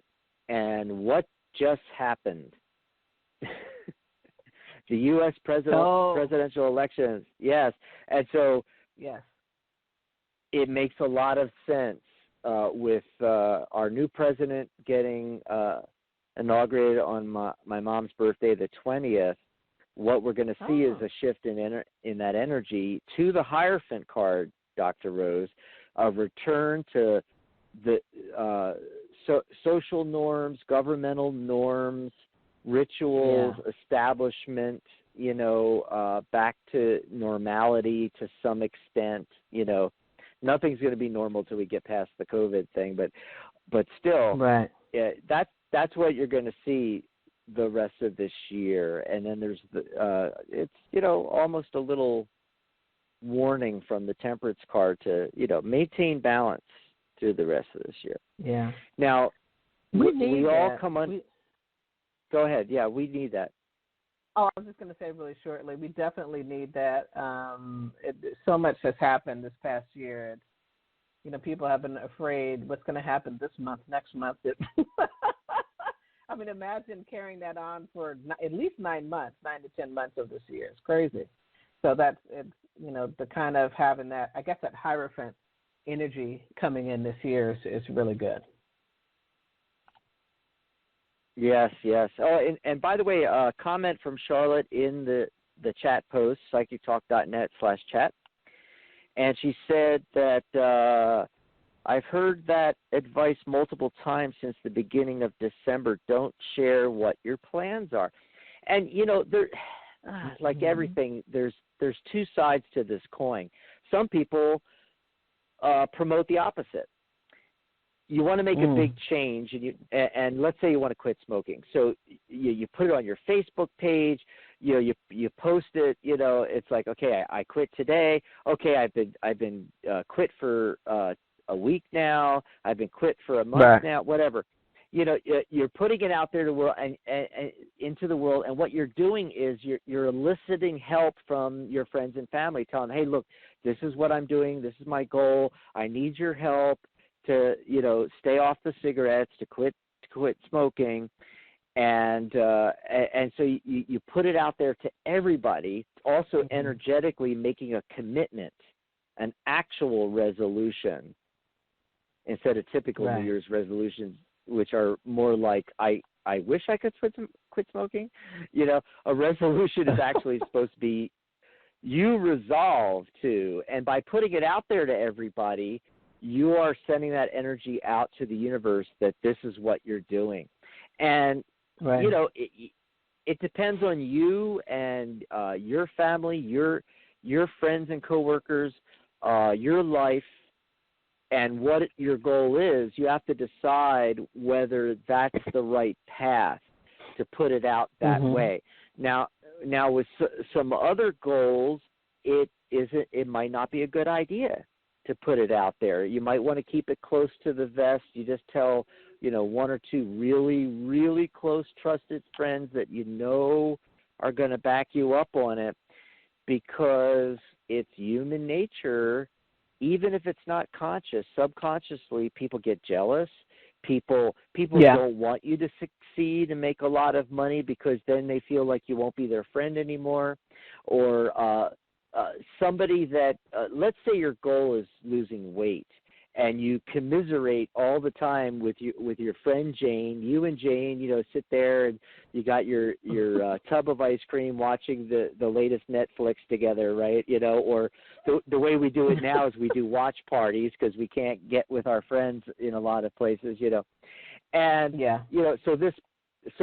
and what just happened. The U.S. presidential elections, yes. And so it makes a lot of sense with our new president getting inaugurated on my mom's birthday, the 20th. What we're going to see is a shift in that energy to the Hierophant card, Dr. Rose, a return to the social norms, governmental norms, rituals, establishment, back to normality to some extent. Nothing's going to be normal till we get past the COVID thing, but still, that's what you're going to see the rest of this year. And then there's it's almost a little warning from the Temperance card to maintain balance through the rest of this year. Yeah. Now we all come on. Go ahead. Yeah, we need that. Oh, I was just going to say really shortly, we definitely need that. So much has happened this past year. People have been afraid what's going to happen this month, next month. I mean, imagine carrying that on for at least 9 months, 9 to 10 months of this year. It's crazy. So that's, the kind of having that, I guess that Hierophant energy coming in this year is really good. Yes. Oh, and by the way, a comment from Charlotte in the chat post, psychictalk.net/chat. And she said that I've heard that advice multiple times since the beginning of December. Don't share what your plans are. And, there, like everything, there's 2 sides to this coin. Some people promote the opposite. You want to make a big change, and let's say you want to quit smoking. So you put it on your Facebook page, you post it. It's like, okay, I quit today. Okay, I've been quit for a week now. I've been quit for a month now. Whatever. You're putting it out there to the world and into the world, and what you're doing is you're eliciting help from your friends and family, telling them, hey, look, this is what I'm doing. This is my goal. I need your help to, stay off the cigarettes, to quit smoking. And so you put it out there to everybody, also energetically making a commitment, an actual resolution, instead of typical New Year's resolutions, which are more like, I wish I could quit smoking. A resolution is actually supposed to be you resolve to, and by putting it out there to everybody, you are sending that energy out to the universe that this is what you're doing. And, it depends on you and your family, your friends and coworkers, your life, and what your goal is. You have to decide whether that's the right path to put it out that way. Now with some other goals, it might not be a good idea to put it out there. You might want to keep it close to the vest. You just tell, one or two really, really close, trusted friends that are going to back you up on it, because it's human nature. Even if it's not conscious, subconsciously, people get jealous. People don't want you to succeed and make a lot of money, because then they feel like you won't be their friend anymore. Or somebody that, let's say your goal is losing weight, and you commiserate all the time with your friend Jane. You and Jane, sit there and you got your tub of ice cream, watching the latest Netflix together, right? Or the way we do it now is we do watch parties, because we can't get with our friends in a lot of places, And so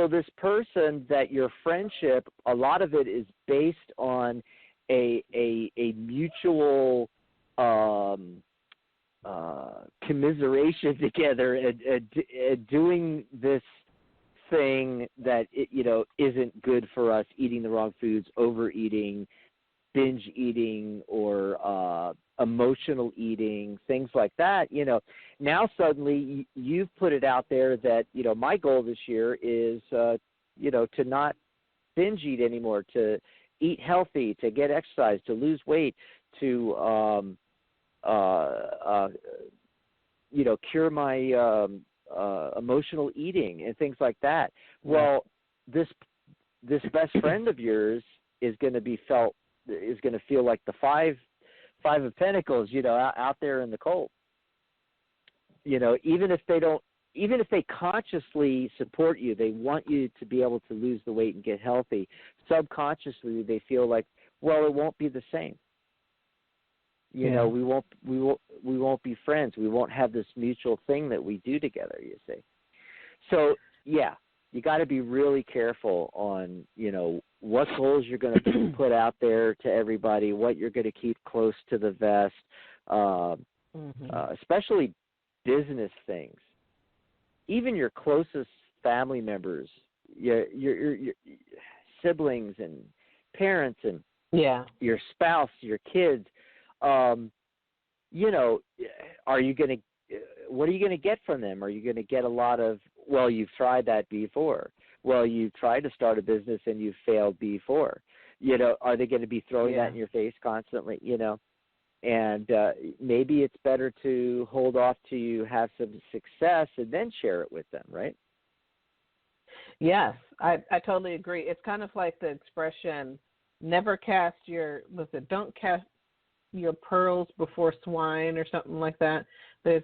this person that your friendship, a lot of it is based on a mutual commiseration together, and doing this thing that isn't good for us, eating the wrong foods, overeating, binge eating, or emotional eating, things like that. Now suddenly you've put it out there that my goal this year is to not binge eat anymore, to eat healthy, to get exercise, to lose weight, to cure my emotional eating and things like that. Well, this best friend of yours is going to feel like the five of Pentacles, out there in the cold. Even if they consciously support you, they want you to be able to lose the weight and get healthy. Subconsciously, they feel like, well, it won't be the same. We won't be friends. We won't have this mutual thing that we do together, you see. So, you got to be really careful on, what goals you're going to put out there to everybody, what you're going to keep close to the vest, especially business things. Even your closest family members, your siblings and parents and your spouse, your kids, are you going to, what are you going to get from them? Are you going to get a lot of, well, you've tried that before. Well, you've tried to start a business and you've failed before. Are they going to be throwing that in your face constantly, And maybe it's better to hold off till you have some success and then share it with them, right? Yes, I totally agree. It's kind of like the expression, don't cast your pearls before swine, or something like that. There's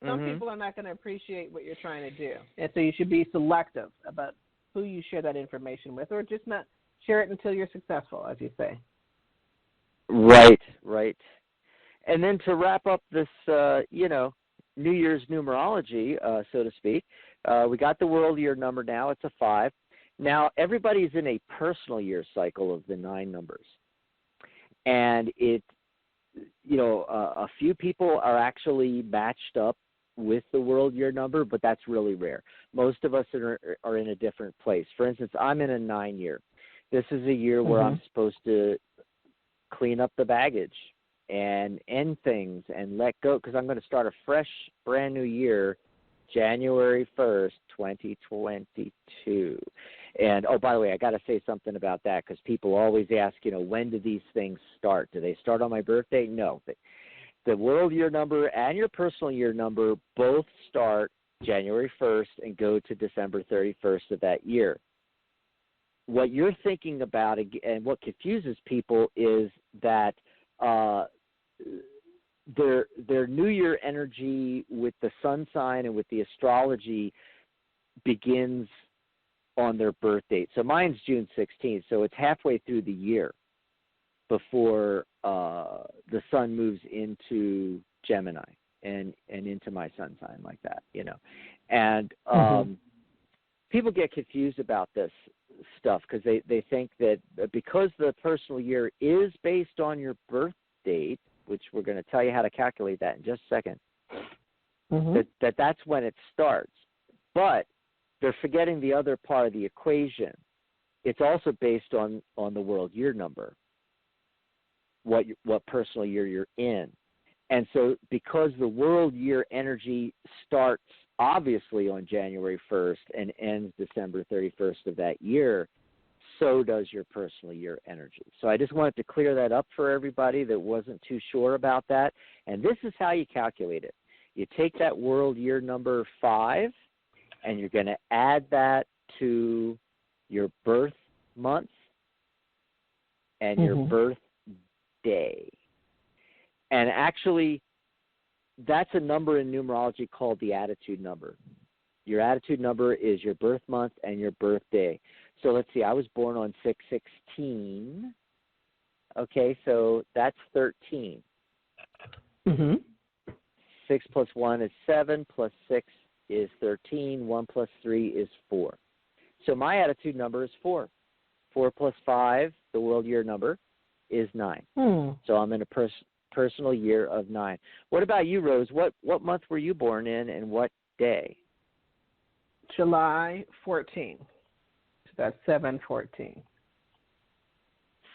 some people are not going to appreciate what you're trying to do. And so you should be selective about who you share that information with, or just not share it until you're successful, as you say. Right. And then to wrap up this, New Year's numerology, so to speak, we got the world year number now. It's a 5. Now, everybody's in a personal year cycle of the 9 numbers. And a few people are actually matched up with the world year number, but that's really rare. Most of us are in a different place. For instance, I'm in a 9 year. This is a year where I'm supposed to clean up the baggage and end things and let go, because I'm going to start a fresh, brand new year, January 1st, 2022. And, oh, by the way, I got to say something about that because people always ask, when do these things start? Do they start on my birthday? No. The world year number and your personal year number both start January 1st and go to December 31st of that year. What you're thinking about and what confuses people is that their New Year energy with the sun sign and with the astrology begins on their birth date. So mine's June 16th, so it's halfway through the year before the sun moves into Gemini and into my sun sign like that, And people get confused about this stuff because they think that because the personal year is based on your birth date, which we're going to tell you how to calculate that in just a second, that's when it starts. But they're forgetting the other part of the equation. It's also based on the world year number, what personal year you're in. And so because the world year energy starts obviously on January 1st and ends December 31st of that year, so does your personal year energy. So I just wanted to clear that up for everybody that wasn't too sure about that. And this is how you calculate it. You take that world year number 5, and you're going to add that to your birth month and your birth day. And actually, that's a number in numerology called the attitude number. Your attitude number is your birth month and your birthday. So let's see, I was born on 6/16. Okay, so that's 13. 6 plus 1 is 7, plus 6 is 13, 1 plus 3 is 4. So my attitude number is 4. 4 plus 5, the world year number, is 9. So I'm in a personal year of 9. What about you, Rose? What month were you born in and what day? July 14. So that's 7/14.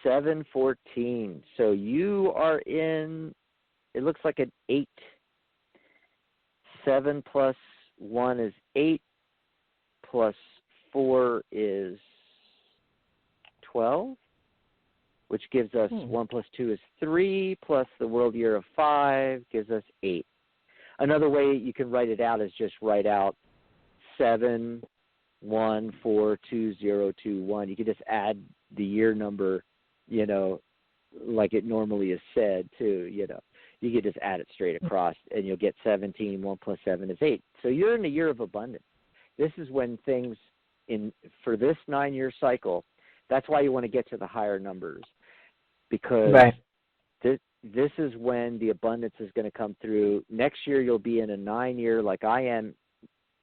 7/14. So you are in, it looks like an 8. 7 plus 1 is 8, plus 4 is 12, which gives us 1 plus 2 is 3, plus the world year of 5 gives us 8. Another way you can write it out is just write out 7, 1, 4, 2, 0, 2, 1. You can just add the year number, like it normally is said too, You can just add it straight across, and you'll get 17. 1 plus 7 is 8. So you're in a year of abundance. This is when things for this 9-year cycle, that's why you want to get to the higher numbers, because this is when the abundance is going to come through. Next year you'll be in a 9-year like I am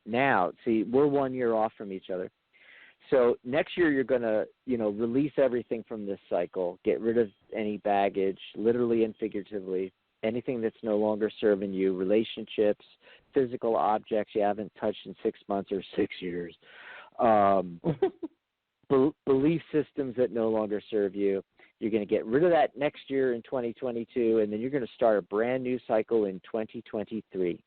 now. See, we're 1 year off from each other. So next year you're going to, release everything from this cycle, get rid of any baggage, literally and figuratively, anything that's no longer serving you, relationships, physical objects you haven't touched in 6 months or 6 years, belief systems that no longer serve you. You're going to get rid of that next year in 2022, and then you're going to start a brand new cycle in 2023.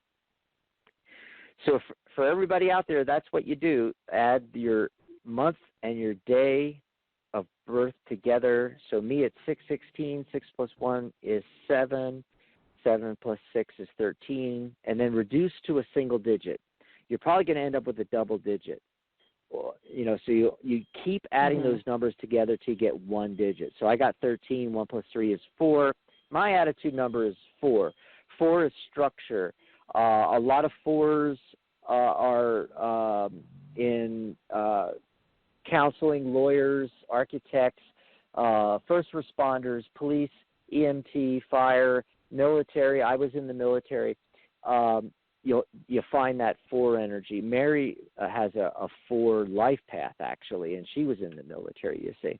So for everybody out there, that's what you do. Add your month and your day of birth together. So me at 6/16, 6 plus 1 is 7. 7 plus 6 is 13, and then reduce to a single digit. You're probably going to end up with a double digit. So you keep adding those numbers together to get one digit. So I got 13. 1 plus 3 is 4. My attitude number is 4. 4 is structure. A lot of 4s are in counseling, lawyers, architects, first responders, police, EMT, fire, military. I was in the military. You find that 4 energy. Mary has a 4 life path, actually, and she was in the military, you see.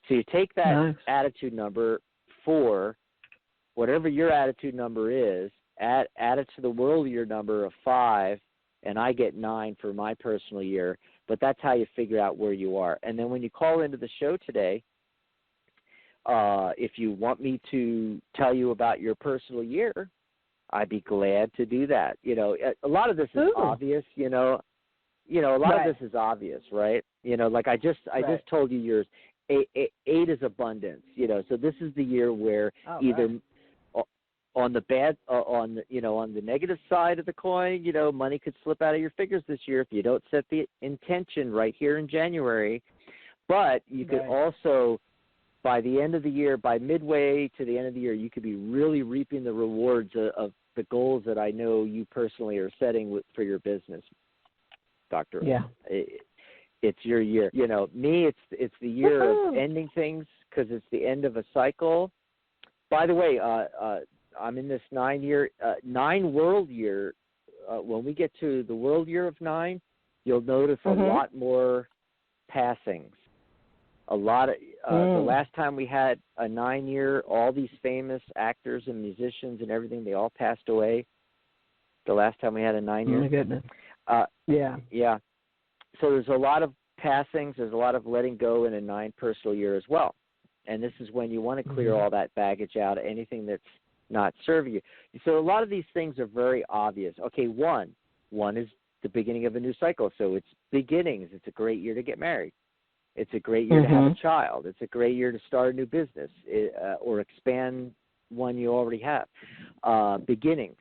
So you take that attitude number 4, whatever your attitude number is, add it to the world year number of 5, and I get 9 for my personal year. But that's how you figure out where you are. And then when you call into the show today, if you want me to tell you about your personal year, I'd be glad to do that. A lot of this is obvious, a lot of this is obvious, right? Like I just told you yours. 8 is abundance, so this is the year where either on the bad, on the negative side of the coin, money could slip out of your fingers this year if you don't set the intention right here in January. But you could also, by the end of the year, by midway to the end of the year, you could be really reaping the rewards of the goals that I know you personally are setting for your business, Dr. Yeah. It's your year. Me, it's the year of ending things because it's the end of a cycle. By the way, I'm in this 9 world year. When we get to the world year of 9, you'll notice a lot more passings. A lot of the last time we had a 9 year, all these famous actors and musicians and everything, they all passed away. The last time we had a 9 year. Oh my goodness. Yeah. So there's a lot of passings. There's a lot of letting go in a 9 personal year as well. And this is when you want to clear all that baggage out, anything that's not serving you. So a lot of these things are very obvious. Okay, one is the beginning of a new cycle. So it's beginnings. It's a great year to get married. It's a great year to have a child. It's a great year to start a new business or expand one you already have. Beginnings,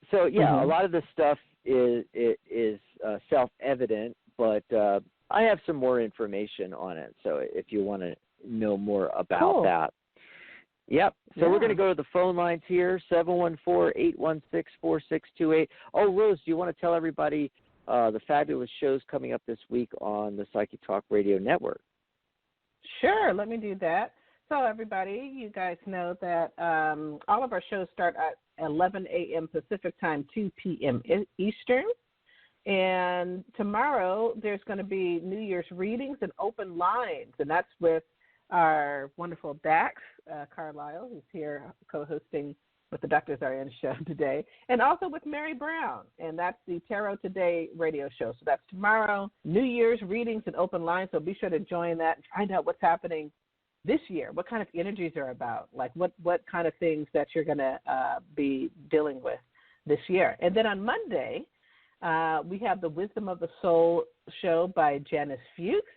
So, a lot of this stuff is self-evident, but I have some more information on it. So if you want to know more about that. Yep. So we're going to go to the phone lines here, 714-816-4628. Oh, Rose, do you want to tell everybody the fabulous shows coming up this week on the Psychic Talk Radio Network? Sure. Let me do that. So, everybody, you guys know that all of our shows start at 11 a.m. Pacific time, 2 p.m. Eastern. And tomorrow there's going to be New Year's readings and open lines, and that's with our wonderful Dax Carlisle, who's here co-hosting with the Dr. Zarian show today, and also with Mary Brown, and that's the Tarot Today radio show. So that's tomorrow, New Year's readings and open lines, so be sure to join that and find out what's happening this year, what kind of energies are about, like what kind of things that you're going to be dealing with this year. And then on Monday, we have the Wisdom of the Soul show by Janice Fuchs.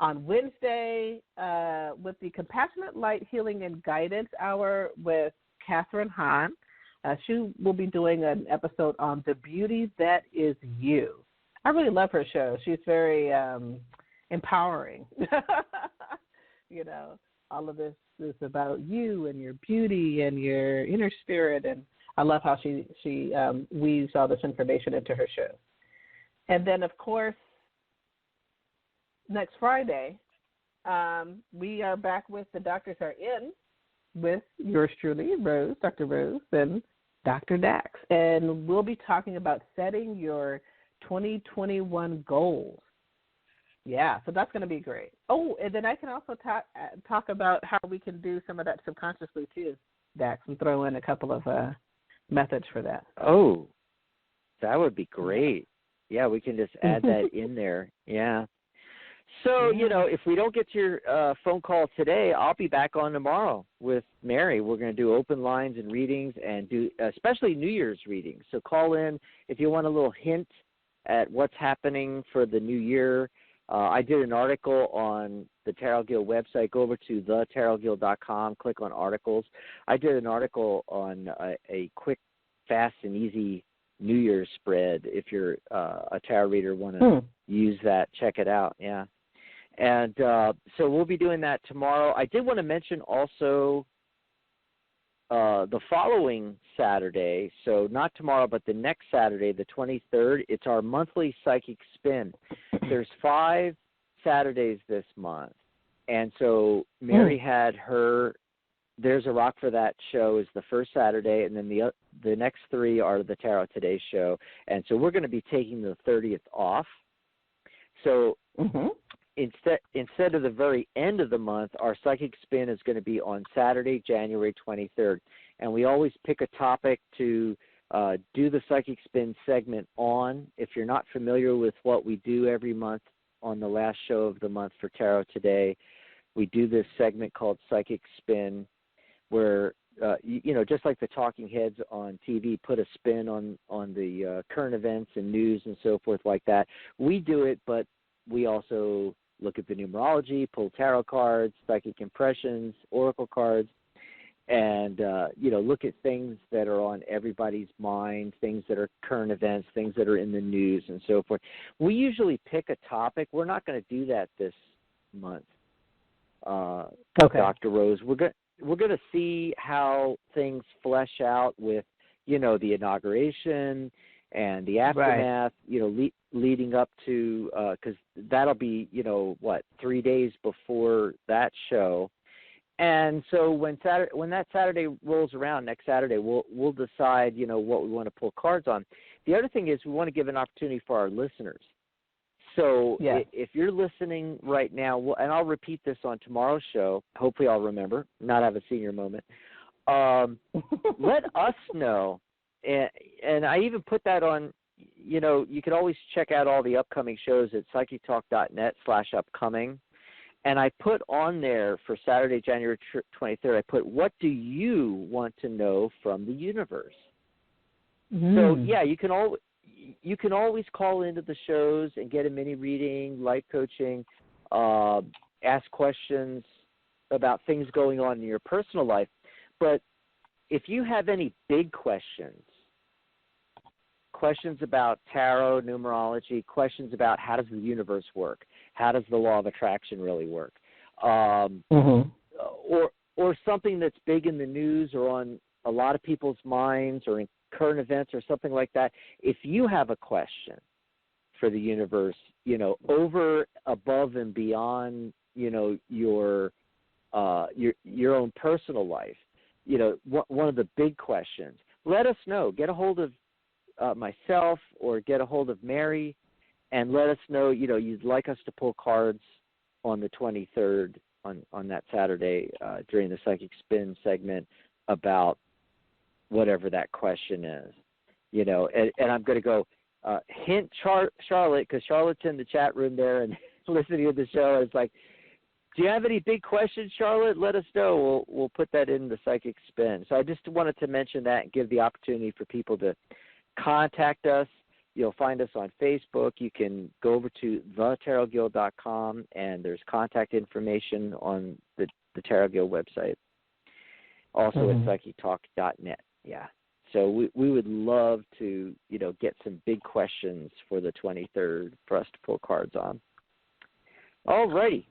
On Wednesday, with the Compassionate Light Healing and Guidance Hour with Catherine Hahn, she will be doing an episode on the beauty that is you. I really love her show. She's very empowering. All of this is about you and your beauty and your inner spirit, and I love how she weaves all this information into her show. And then, of course, next Friday, we are back with The Doctors Are In with yours truly, Rose, Dr. Rose, and Dr. Dax. And we'll be talking about setting your 2021 goals. Yeah, so that's going to be great. Oh, and then I can also talk about how we can do some of that subconsciously too, Dax, and throw in a couple of methods for that. Oh, that would be great. Yeah, we can just add that in there. Yeah. So, if we don't get to your phone call today, I'll be back on tomorrow with Mary. We're going to do open lines and readings and do especially New Year's readings. So call in if you want a little hint at what's happening for the new year. I did an article on the Tarot Guild website. Go over to thetarotguild.com, click on articles. I did an article on a quick, fast, and easy New Year's spread. If you're a tarot reader, want to use that, check it out. Yeah. And so we'll be doing that tomorrow. I did want to mention also the following Saturday, so not tomorrow, but the next Saturday, the 23rd, it's our monthly psychic spin. There's 5 Saturdays this month. And so Mary had her There's a Rock for That show is the first Saturday, and then the next 3 are the Tarot Today show. And so we're going to be taking the 30th off. So instead of the very end of the month, our psychic spin is going to be on Saturday, January 23rd. And we always pick a topic to do the psychic spin segment on. If you're not familiar with what we do every month on the last show of the month for Tarot Today, we do this segment called Psychic Spin, where just like the talking heads on TV put a spin on the current events and news and so forth like that. We do it, but we also look at the numerology, pull tarot cards, psychic impressions, oracle cards, and, look at things that are on everybody's mind, things that are current events, things that are in the news and so forth. We usually pick a topic. We're not going to do that this month, Okay. Dr. Rose. We're going to see how things flesh out with, the inauguration and the aftermath, leading up to, because that'll be, 3 days before that show. And so when that Saturday rolls around, next Saturday, we'll decide, what we want to pull cards on. The other thing is we want to give an opportunity for our listeners. So if you're listening right now, and I'll repeat this on tomorrow's show, hopefully I'll remember, not have a senior moment, let us know. And I even put that on, you can always check out all the upcoming shows at psychictalk.net/upcoming. And I put on there for Saturday, January 23rd, I put, what do you want to know from the universe? So, you can always call into the shows and get a mini reading, life coaching, ask questions about things going on in your personal life. But if you have any big questions about tarot, numerology, questions about how does the universe work, how does the law of attraction really work, or something that's big in the news or on a lot of people's minds or in current events or something like that, if you have a question for the universe, over, above, and beyond, your own personal life, one of the big questions, let us know. Get a hold of myself or get a hold of Mary and let us know, you'd like us to pull cards on the 23rd on that Saturday during the Psychic Spin segment about whatever that question is, and I'm going to go hint Charlotte, because Charlotte's in the chat room there and listening to the show. It's like, do you have any big questions, Charlotte? Let us know. We'll put that in the Psychic Spin. So I just wanted to mention that and give the opportunity for people to contact us. You'll find us on Facebook. You can go over to thetarotguild.com, and there's contact information on the Tarot Guild website. Also at psychictalk.net. Yeah. So we would love to, get some big questions for the 23rd for us to pull cards on. All righty.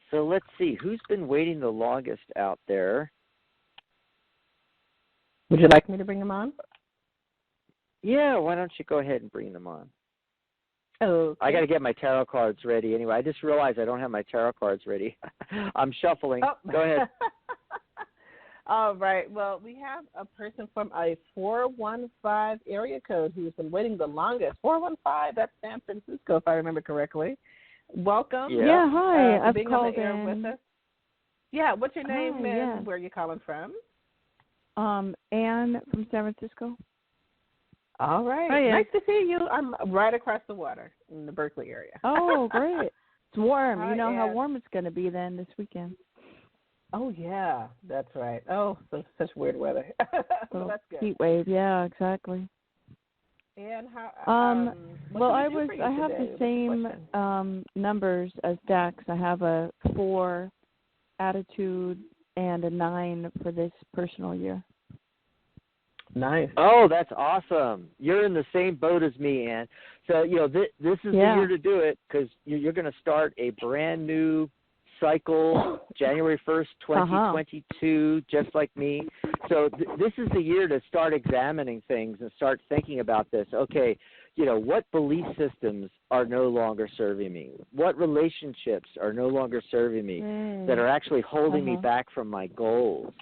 So let's see. Who's been waiting the longest out there? Would you like me to bring them on? Yeah, why don't you go ahead and bring them on? Oh, I got to get my tarot cards ready anyway. I just realized I don't have my tarot cards ready. I'm shuffling. Oh. Go ahead. All right. Well, we have a person from a 415 area code who's been waiting the longest. 415, that's San Francisco, if I remember correctly. Welcome. Yeah, hi. I've being called on the air in. with us. Yeah, what's your name and yeah. where are you calling from? Anne from San Francisco. All right. Hi, nice to see you. I'm right across the water in the Berkeley area. Oh, great. It's warm. Hi, you know Ann. how warm it's going to be then this weekend. Oh, yeah, that's right. Oh, so such weird weather. So that's good. Heat wave, yeah, exactly. And how? Well, I I have the same numbers as Dex. I have a 4 attitude and a 9 for this personal year. Nice. Oh, that's awesome. You're in the same boat as me, Ann. So, this is the year to do it, because you're going to start a brand new cycle January 1st, 2022, just like me. So this is the year to start examining things and start thinking about this. Okay, what belief systems are no longer serving me? What relationships are no longer serving me that are actually holding me back from my goals?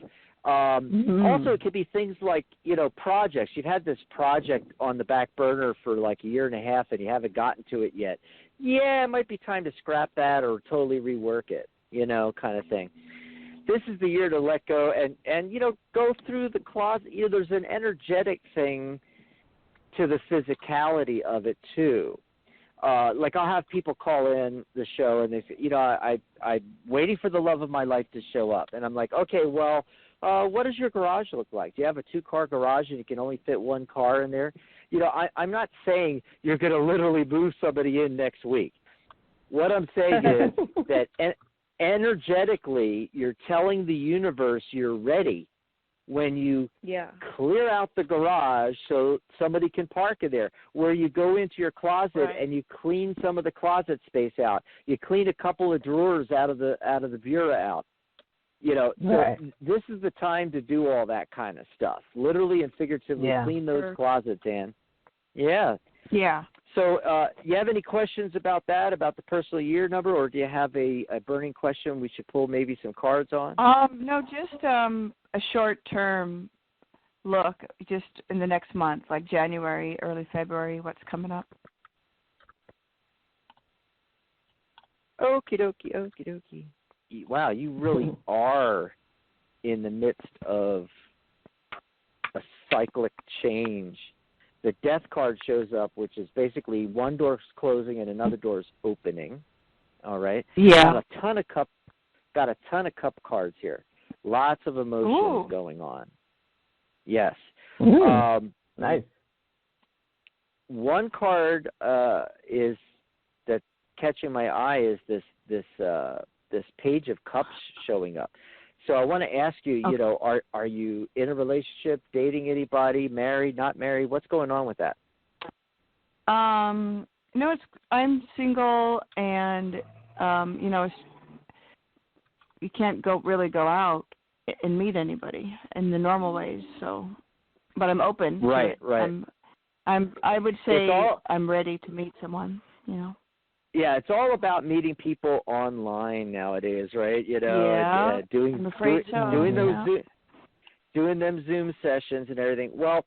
Also, it could be things like, projects. You've had this project on the back burner for like a year and a half and you haven't gotten to it yet. Yeah, it might be time to scrap that or totally rework it, kind of thing. This is the year to let go and go through the closet. There's an energetic thing to the physicality of it too. like I'll have people call in the show and they say, I'm waiting for the love of my life to show up. And I'm like, okay, well, what does your garage look like? Do you have a 2-car garage and you can only fit 1 car in there? I'm not saying you're going to literally move somebody in next week. What I'm saying is that energetically you're telling the universe you're ready when you clear out the garage so somebody can park in there, where you go into your closet and you clean some of the closet space out. You clean a couple of drawers out of the bureau out. So this is the time to do all that kind of stuff. Literally and figuratively clean those closets, Ann. Yeah. Yeah. So you have any questions about that, about the personal year number, or do you have a burning question we should pull maybe some cards on? No, just a short-term look, just in the next month, like January, early February, what's coming up. Okie dokie. Wow, you really are in the midst of a cyclic change. The death card shows up, which is basically one door's closing and another door's opening. All right. Yeah. Got a ton of cup cards here. Lots of emotions going on. Yes. Nice. One card is that catching my eye is this Page of Cups showing up. So I want to ask you, are you in a relationship, dating anybody, married, not married? What's going on with that? No, I'm single, and you can't really go out and meet anybody in the normal ways. So, but I'm open. Right. I would say I'm ready to meet someone. Yeah, it's all about meeting people online nowadays, right? Doing them Zoom sessions and everything. Well,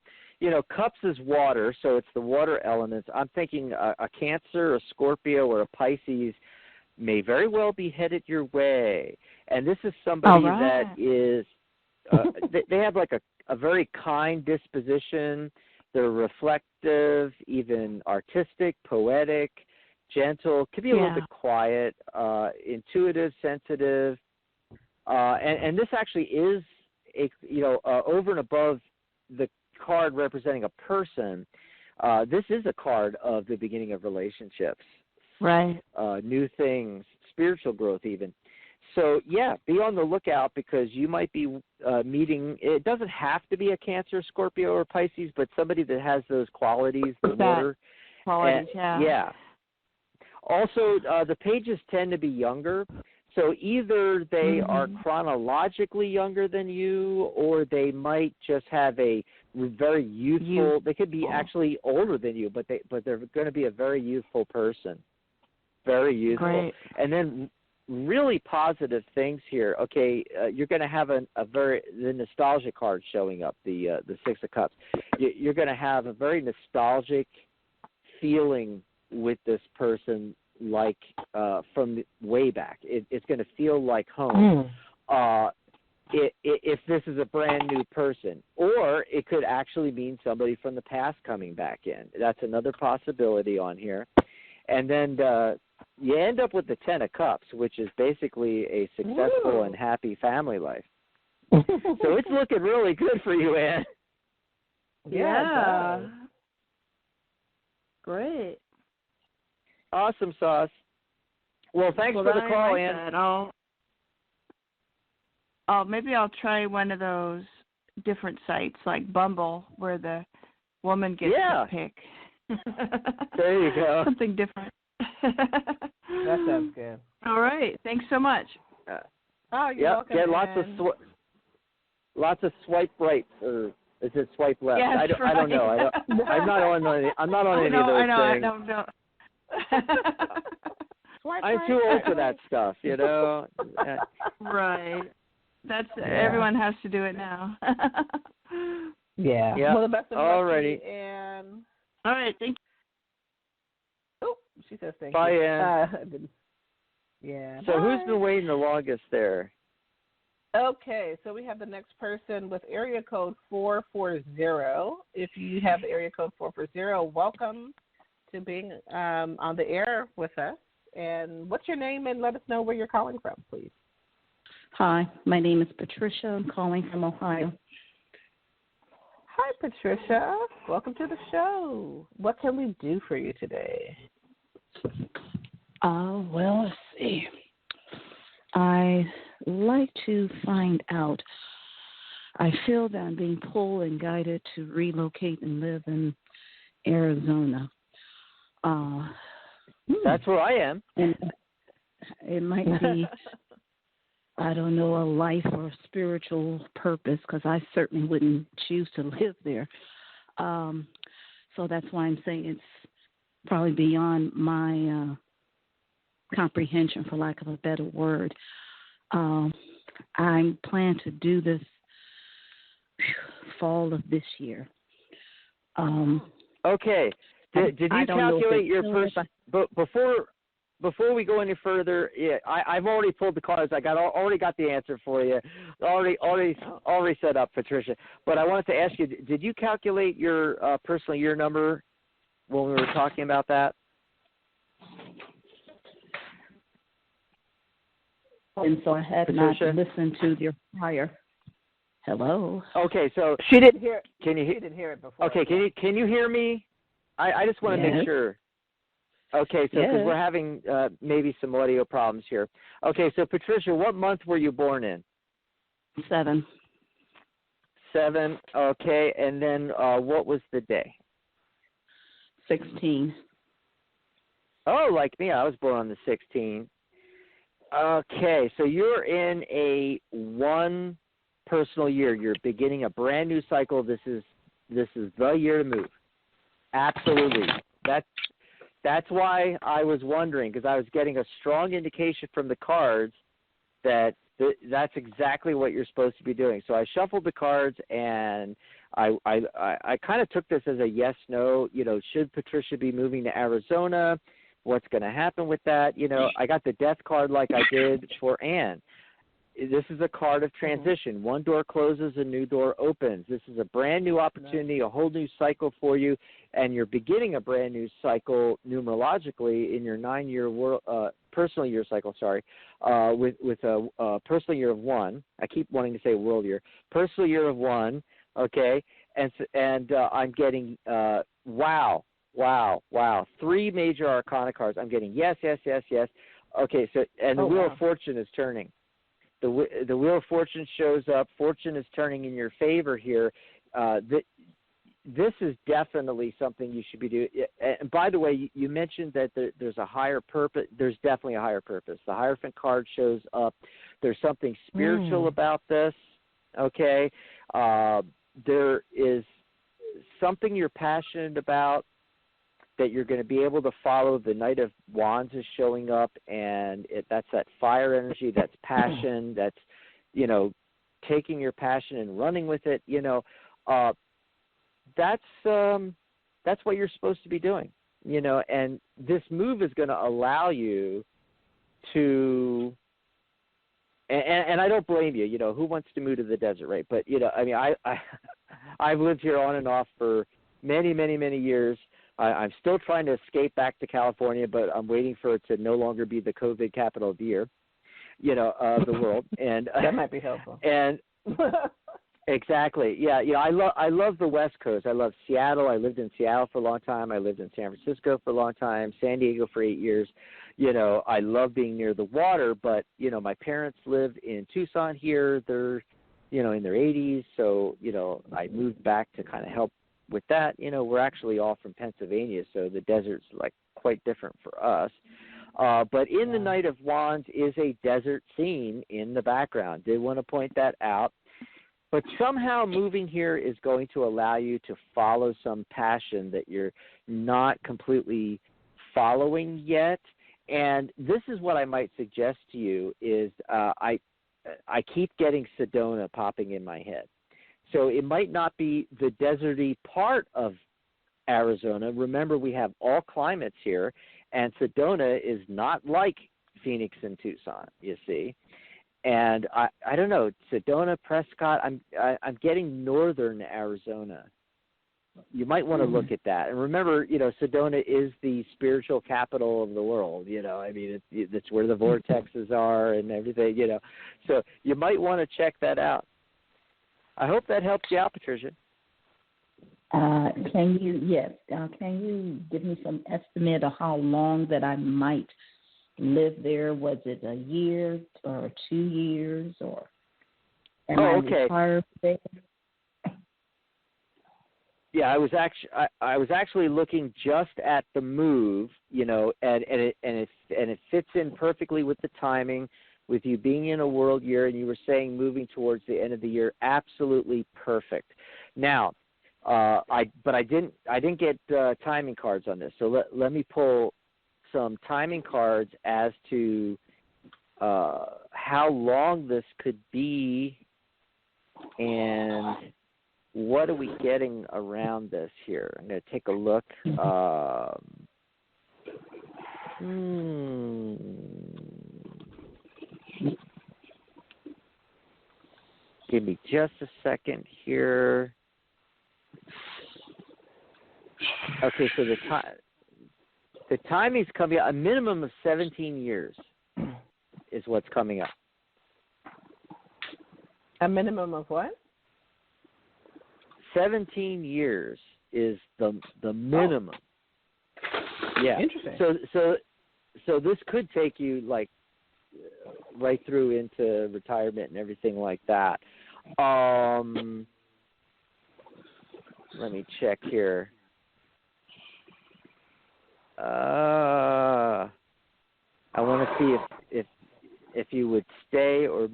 Cups is water, so it's the water elements. I'm thinking a Cancer, a Scorpio, or a Pisces may very well be headed your way. And this is somebody that is, they have like a very kind disposition. They're reflective, even artistic, poetic, gentle, could be a little bit quiet, intuitive, sensitive, and this actually is over and above the card representing a person. This is a card of the beginning of relationships, right? New things, spiritual growth, even. So be on the lookout, because you might be meeting. It doesn't have to be a Cancer, Scorpio, or Pisces, but somebody that has those qualities, the water qualities, Yeah. Also, the pages tend to be younger, so either they are chronologically younger than you, or they might just have a very youthful. They could be actually older than you, but they're going to be a very youthful person, very youthful. Great. And then really positive things here. Okay, you're going to have the nostalgia card showing up, the 6 of Cups. You're going to have a very nostalgic feeling with this person, like from way back. It's going to feel like home. If this is a brand new person, or it could actually mean somebody from the past coming back in. That's another possibility on here. And then you end up with the 10 of Cups, which is basically a successful and happy family life. So it's looking really good for you, Ann. Yeah. Great. Awesome sauce. Well, thanks for the call, Ann. Maybe I'll try one of those different sites like Bumble, where the woman gets to pick. There you go. Something different. That sounds good. All right. Thanks so much. You're welcome. Get lots of swipe right, or is it swipe left? Yes, I don't know. I'm not on any of those things. I know. I'm too old for that stuff, Right. That's everyone has to do it now. Yeah. Well, the best of luck. Alrighty. And all right, thank you. Oh, she says thank Bye, you. Ann. Yeah. So bye. who's been waiting the longest there? Okay, so we have the next person with area code 440. If you have area code 440, welcome to being on the air with us. And what's your name, and let us know where you're calling from, please. Hi, my name is Patricia. I'm calling from Ohio. Hi, Patricia. Welcome to the show. What can we do for you today? Well, let's see. I like to find out. I feel that I'm being pulled and guided to relocate and live in Arizona. That's where I am. And it might be, I don't know, a life or a spiritual purpose, because I certainly wouldn't choose to live there. So that's why I'm saying it's probably beyond my comprehension, for lack of a better word. I plan to do this fall of this year. Okay. Did you calculate your first? Before we go any further, yeah, I've already pulled the cards. Already got the answer for you. Already set up, Patricia. But I wanted to ask you: did you calculate your personal year number when we were talking about that? And so I had Patricia? not listened to your prior. Hello. Okay, so She didn't hear. Can you? She didn't hear it before. Okay, can you hear me? I just want to make sure. Okay, so because we're having maybe some audio problems here. Okay, so Patricia, what month were you born in? 7. 7. Okay, and then what was the day? 16. Oh, like me, I was born on the 16th. Okay, so you're in a 1 personal year. You're beginning a brand new cycle. This is the year to move. Absolutely. That's why I was wondering, because I was getting a strong indication from the cards that that's exactly what you're supposed to be doing. So I shuffled the cards, and I kind of took this as a yes/no. Should Patricia be moving to Arizona? What's going to happen with that? I got the death card like I did for Anne. This is a card of transition. One door closes, a new door opens. This is a brand new opportunity, a whole new cycle for you, and you're beginning a brand new cycle numerologically in your 9-year personal year cycle. With a personal year of 1. I keep wanting to say world year. Personal year of 1. Okay, and I'm getting wow. 3 major arcana cards. I'm getting yes. Okay, so the Wheel of Fortune is turning. The Wheel of Fortune shows up. Fortune is turning in your favor here. This is definitely something you should be doing. And by the way, you mentioned that there's a higher purpose. There's definitely a higher purpose. The Hierophant card shows up. There's something spiritual about this. Okay, there is something you're passionate about that you're going to be able to follow. The Knight of Wands is showing up, and that's that fire energy, that's passion, that's, taking your passion and running with it. That's what you're supposed to be doing, and this move is going to allow you to, and I don't blame you, who wants to move to the desert, right? But, I've lived here on and off for many, many, many years. I'm still trying to escape back to California, but I'm waiting for it to no longer be the COVID capital of the year, the world. And that might be helpful. And exactly, yeah. I love the West Coast. I love Seattle. I lived in Seattle for a long time. I lived in San Francisco for a long time. San Diego for 8 years. I love being near the water, but my parents live in Tucson here. They're in their 80s, so I moved back to kind of help with that. We're actually all from Pennsylvania, so the desert's like quite different for us. But in the Knight of Wands is a desert scene in the background. Did want to point that out. But somehow moving here is going to allow you to follow some passion that you're not completely following yet. And this is what I might suggest to you is I keep getting Sedona popping in my head. So it might not be the deserty part of Arizona. Remember, we have all climates here, and Sedona is not like Phoenix and Tucson, you see. And I don't know, Sedona, Prescott, I'm getting northern Arizona. you might want to look at that. And remember, Sedona is the spiritual capital of the world. I mean, it's where the vortexes are and everything. So you might want to check that out. I hope that helps you out, Patricia. Can you give me some estimate of how long that I might live there? Was it a year or 2 years, or am I retired there? Yeah, I was actually looking just at the move, and it fits in perfectly with the timing, with you being in a world year, and you were saying moving towards the end of the year. Absolutely perfect. Now, I didn't get timing cards on this, so let me pull some timing cards as to how long this could be, and what are we getting around this here? I'm going to take a look. Give me just a second here. Okay, so the timing's coming up. A minimum of 17 years is what's coming up. A minimum of what? 17 years is the minimum. Oh. Yeah. Interesting. So this could take you like right through into retirement and everything like that. Let me check here. I want to see if you would stay or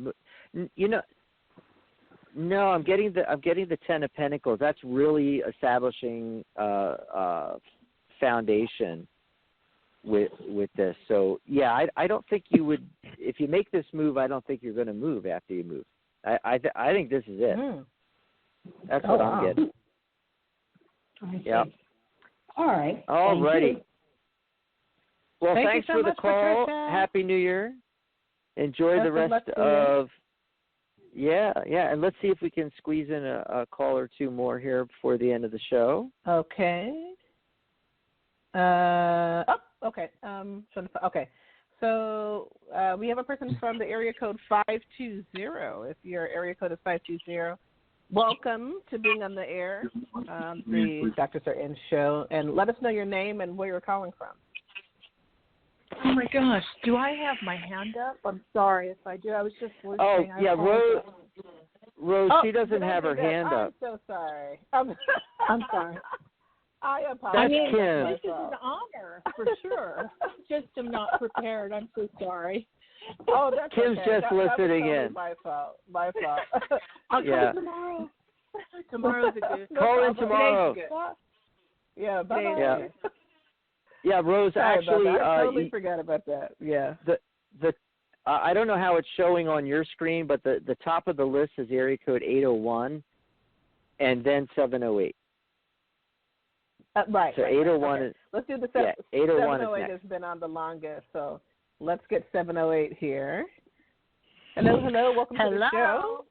No, I'm getting the 10 of Pentacles. That's really establishing foundation with this. So yeah, I don't think you would. If you make this move, I don't think you're going to move after you move. I think this is it. That's what I'm getting. Yeah. All right. All righty. Well, thanks for the call. Patricia. Happy New Year. Enjoy the rest of. Yeah, and let's see if we can squeeze in a call or two more here before the end of the show. Okay. Okay. So we have a person from the area code 520. If your area code is 520, welcome to being on the air, the Doctors Are In show, and let us know your name and where you're calling from. Oh my gosh, do I have my hand up? I'm sorry if I do. I was just listening. Oh, yeah, Rose, she doesn't have her hand up. I'm so sorry. I'm sorry. I apologize. Kim. This is an honor, for sure. Just am not prepared. I'm so sorry. Oh, that's Kim's okay. just listening in. My fault. I'll yeah. come tomorrow. Tomorrow's a good. Call in tomorrow. Yeah, bye. Yeah. Yeah, Rose. Sorry actually, I totally forgot about that. Yeah. I don't know how it's showing on your screen, but the top of the list is area code 801, and then 708. Right. So right, 801 okay. is. Let's do the 801 708 is next. has been on the longest, so let's get 708 here. Hello, welcome to the show.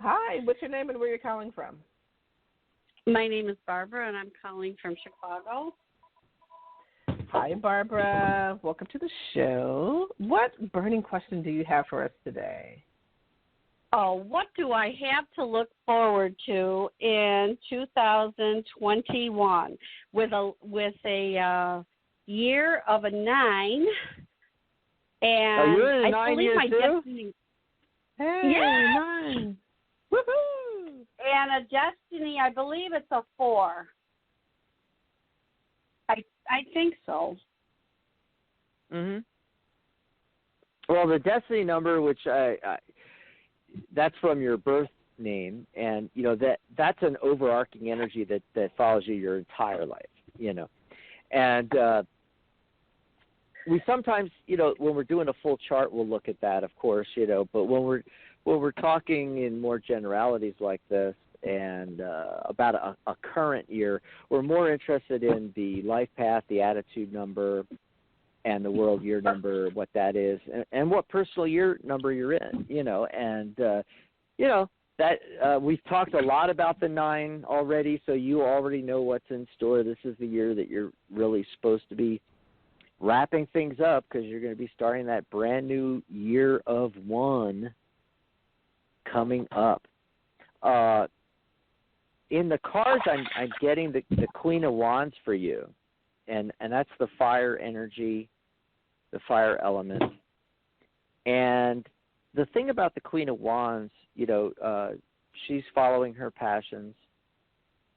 Hi, what's your name and where you're calling from? My name is Barbara, and I'm calling from Chicago. Hi, Barbara. Welcome to the show. What burning question do you have for us today? Oh, what do I have to look forward to in 2021 with a year of a 9? And you're in a 9 I believe year my too? destiny. Hey, Yeah. 9. Woohoo! And a destiny, I believe it's a 4. I think so. Mhm. Well, the destiny number, which that's from your birth name, and that's an overarching energy that follows you your entire life. And we sometimes, when we're doing a full chart, we'll look at that, of course, but when we're talking in more generalities like this, and about a current year, we're more interested in the life path, the attitude number, and the world year number, what that is, and what personal year number you're in, and we've talked a lot about the 9 already, so you already know what's in store. This is the year that you're really supposed to be wrapping things up because you're going to be starting that brand new year of 1 coming up. In the cards, I'm getting the Queen of Wands for you, and that's the fire energy, the fire element. And the thing about the Queen of Wands, she's following her passions,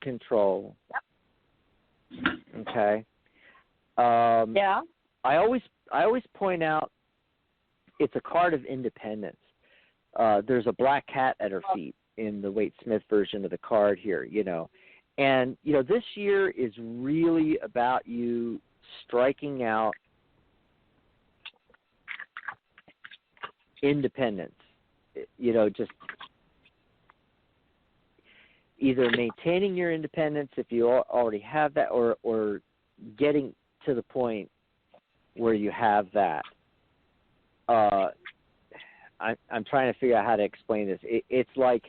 control. Yep. Okay. Yeah. I always point out it's a card of independence. There's a black cat at her feet in the Waite Smith version of the card here, And, this year is really about you striking out independence, just either maintaining your independence if you already have that or getting to the point where you have that. I'm trying to figure out how to explain this. It's like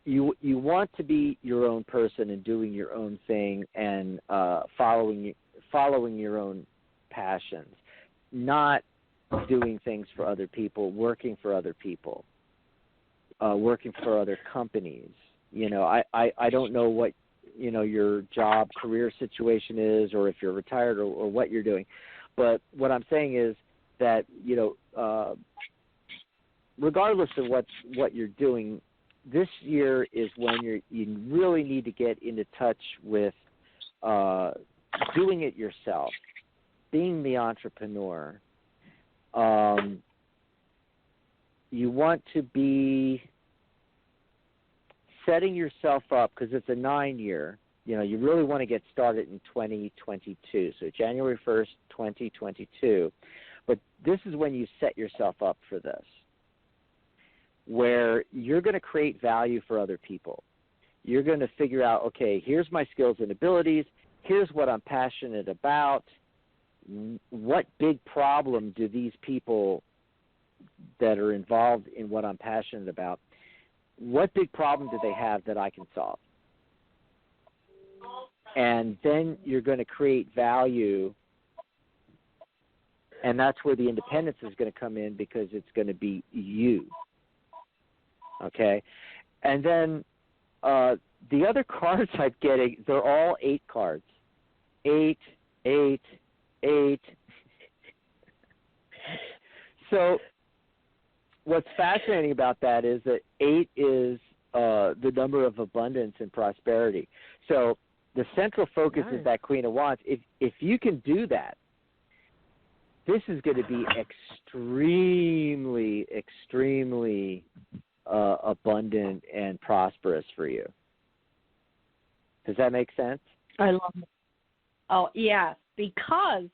you want to be your own person and doing your own thing and following your own passions, not doing things for other people, working for other people, working for other companies. I don't know what your job career situation is, or if you're retired, or what you're doing, but what I'm saying is that regardless of what you're doing, this year is when you really need to get into touch with doing it yourself, being the entrepreneur. You want to be setting yourself up, because it's a 9 year. You really want to get started in 2022, so January 1st, 2022. But this is when you set yourself up for this, where you're going to create value for other people. You're going to figure out, okay, here's my skills and abilities. Here's what I'm passionate about. What big problem do these people that are involved in what I'm passionate about, what big problem do they have that I can solve? And then you're going to create value, and that's where the independence is going to come in, because it's going to be you. Okay? And then the other cards I'm getting, they're all 8 cards. 8, 8, 8. So what's fascinating about that is that 8 is the number of abundance and prosperity. So the central focus is that Queen of Wands. If you can do that, this is going to be extremely, extremely abundant and prosperous for you. Does that make sense? I love it. Oh, yes, because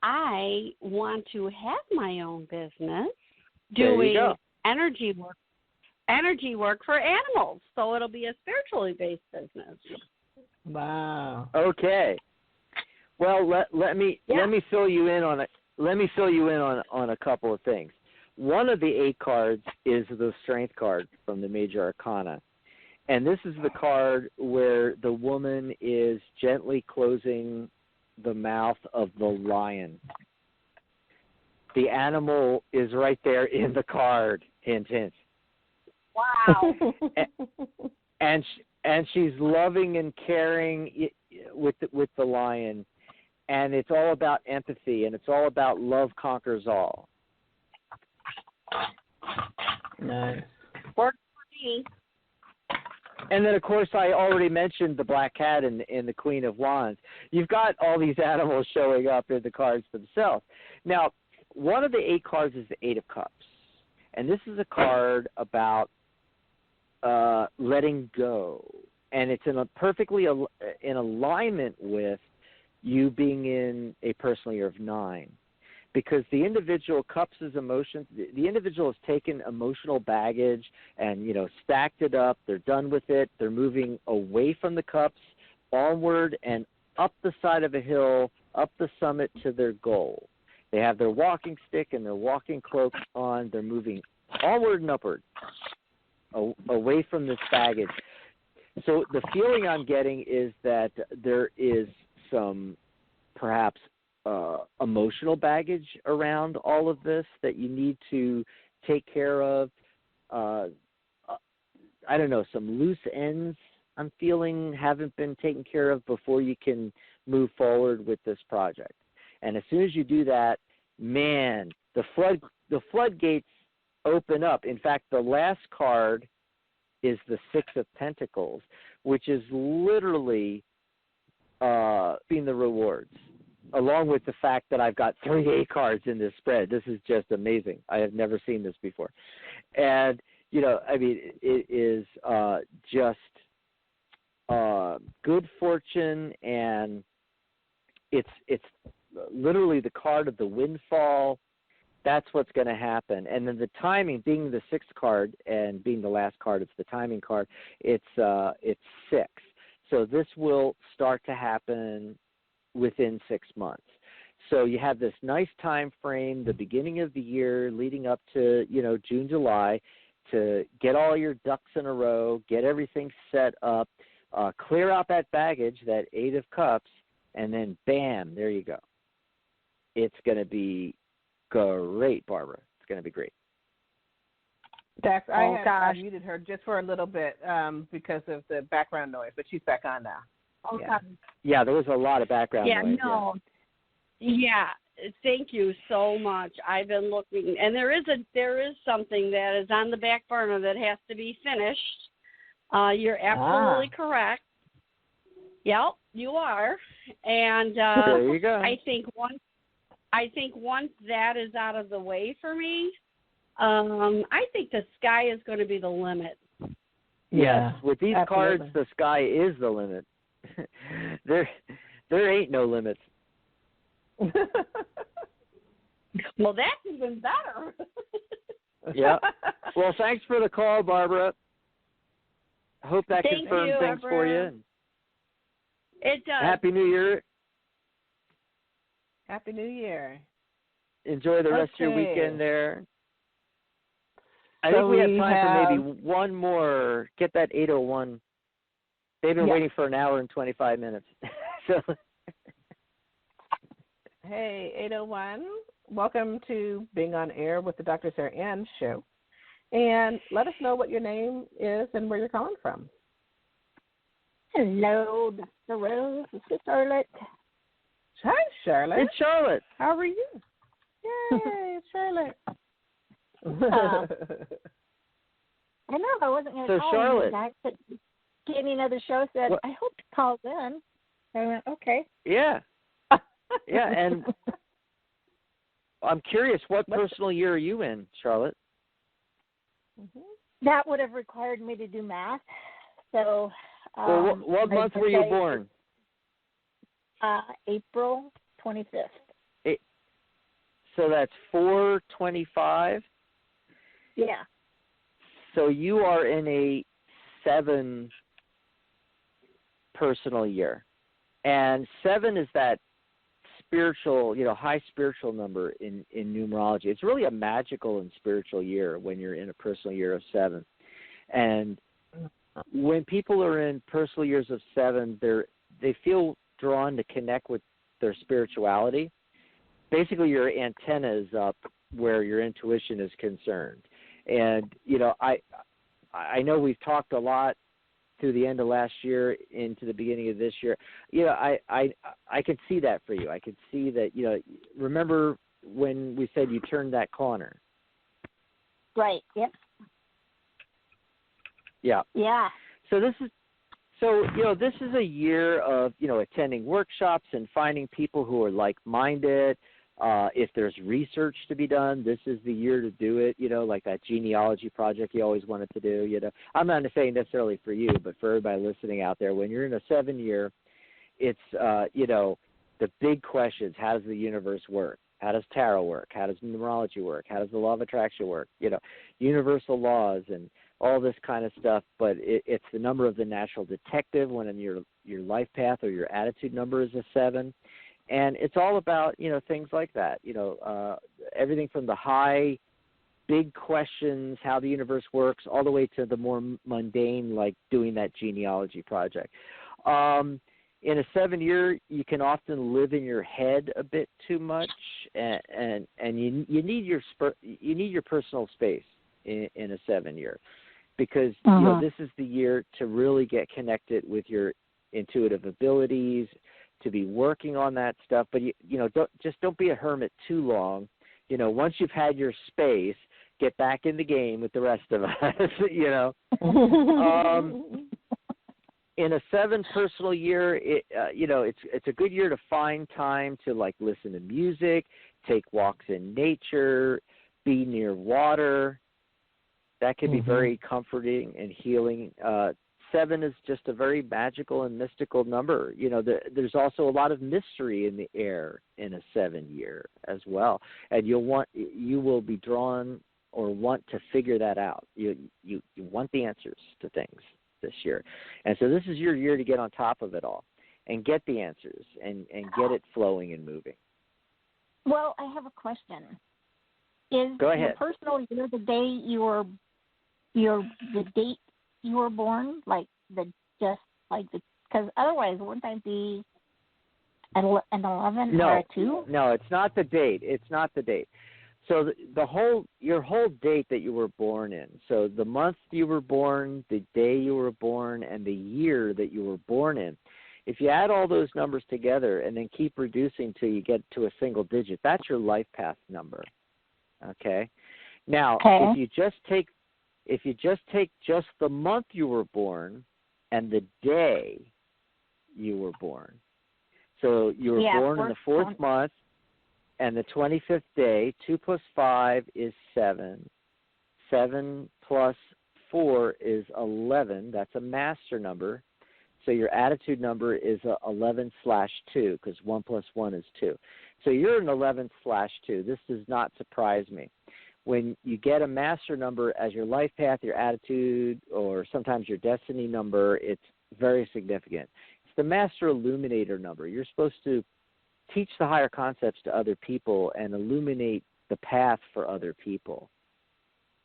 I want to have my own business doing energy work for animals. So it'll be a spiritually based business. Wow. Okay. Well, let me fill you in on it. Let me fill you in on a couple of things. One of the 8 cards is the Strength card from the Major Arcana. And this is the card where the woman is gently closing the mouth of the lion. The animal is right there in the card. Hint, hint. Wow. and she's loving and caring with the lion. And it's all about empathy, and it's all about love conquers all. Nice. Work for me. And then, of course, I already mentioned the Black Cat and the Queen of Wands. You've got all these animals showing up in the cards themselves. Now, one of the 8 cards is the 8 of Cups. And this is a card about letting go. And it's perfectly in alignment with you being in a personal year of 9. Because the individual cups his emotions, the individual has taken emotional baggage and, stacked it up. They're done with it. They're moving away from the cups, onward and up the side of a hill, up the summit to their goal. They have their walking stick and their walking cloak on. They're moving onward and upward, away from this baggage. So the feeling I'm getting is that there is some perhaps emotional baggage around all of this that you need to take care of. I don't know, some loose ends I'm feeling haven't been taken care of before you can move forward with this project. And as soon as you do that, man, the floodgates open up. In fact, the last card is the Six of Pentacles, which is literally being the rewards, along with the fact that I've got 3 A cards in this spread. This is just amazing. I have never seen this before. And, you know, I mean, it is just good fortune, and it's literally the card of the windfall. That's what's going to happen. And then the timing, being the 6th card and being the last card, it's the timing card. It's 6. So this will start to happen within 6 months. So you have this nice time frame, the beginning of the year leading up to, you know, June, July, to get all your ducks in a row, get everything set up, clear out that baggage, that 8 of Cups, and then bam, there you go. It's going to be great, Barbara. It's going to be great. Dax, I muted her just for a little bit because of the background noise, but she's back on now. Okay. Yeah, there was a lot of background noise. Yeah, thank you so much. I've been looking, and there is something that is on the back burner that has to be finished. You're absolutely correct. Yep, you are. And there you go. I think once that is out of the way for me, I think the sky is going to be the limit. Yes, with these absolutely. cards, the sky is the limit. There ain't no limits. Well, that's even better. Yeah. Well, thanks for the call, Barbara. Hope that Thank confirmed you, things for you. It does. Happy New Year. Happy New Year. Enjoy the rest of your weekend there. I So think we have we time have- for maybe one more. Get that 801. They've been waiting for an hour and 25 minutes. So. Hey, 801. Welcome to Being on Air with the Dr. Sarah Ann Show. And let us know what your name is and where you're calling from. Hello, Dr. Rose. This is Charlotte. Hi, Charlotte. It's Charlotte. How are you? Yay, Charlotte. I know I wasn't going to So call Charlotte, you back, but getting another show said, what? I hope to call then. I went, okay. Yeah. Yeah, and I'm curious, what personal year are you in, Charlotte? That would have required me to do math. So, Well, what month were you born? April 25th. So that's 4/25. Yeah. So you are in a 7 personal year, and 7 is that spiritual, high spiritual number in numerology. It's really a magical and spiritual year when you're in a personal year of 7. And when people are in personal years of 7, they feel drawn to connect with their spirituality. Basically, your antenna is up where your intuition is concerned. And, I know we've talked a lot through the end of last year into the beginning of this year. I could see that for you. I could see that, remember when we said you turned that corner? Right, yep. Yeah. Yeah. So this is a year of, attending workshops and finding people who are like-minded. If there's research to be done, this is the year to do it, like that genealogy project you always wanted to do. I'm not saying necessarily for you, but for everybody listening out there, when you're in a 7 year, it's, the big questions: how does the universe work? How does tarot work? How does numerology work? How does the law of attraction work? Universal laws and all this kind of stuff. But it's the number of the natural detective when in your life path or your attitude number is a 7. And it's all about, things like that, everything from the high, big questions, how the universe works, all the way to the more mundane, like doing that genealogy project. In a 7-year, you can often live in your head a bit too much, and you need your personal space in a 7-year, because this is the year to really get connected with your intuitive abilities, to be working on that stuff. But don't be a hermit too long. Once you've had your space, get back in the game with the rest of us. In a 7 personal year, it's a good year to find time to like listen to music, take walks in nature, be near water. That can be very comforting and healing. 7 is just a very magical and mystical number. There's also a lot of mystery in the air in a 7-year as well, and you will be drawn or want to figure that out. You want the answers to things this year, and so this is your year to get on top of it all and get the answers and get it flowing and moving. Well, I have a question. Is Go ahead. Your personal year the day the date you were born, because otherwise wouldn't I be an 11 or a 2? No, it's not the date. So your whole date that you were born in. So the month you were born, the day you were born, and the year that you were born in. If you add all those numbers together and then keep reducing till you get to a single digit, that's your life path number. Okay. Now, if you just take just the month you were born and the day you were born. So you were born in the 4th month and the 25th day. 2 plus 5 is 7. 7 plus 4 is 11. That's a master number. So your attitude number is 11/2, because 1 plus 1 is 2. So you're an 11/2. This does not surprise me. When you get a master number as your life path, your attitude, or sometimes your destiny number, it's very significant. It's the master illuminator number. You're supposed to teach the higher concepts to other people and illuminate the path for other people,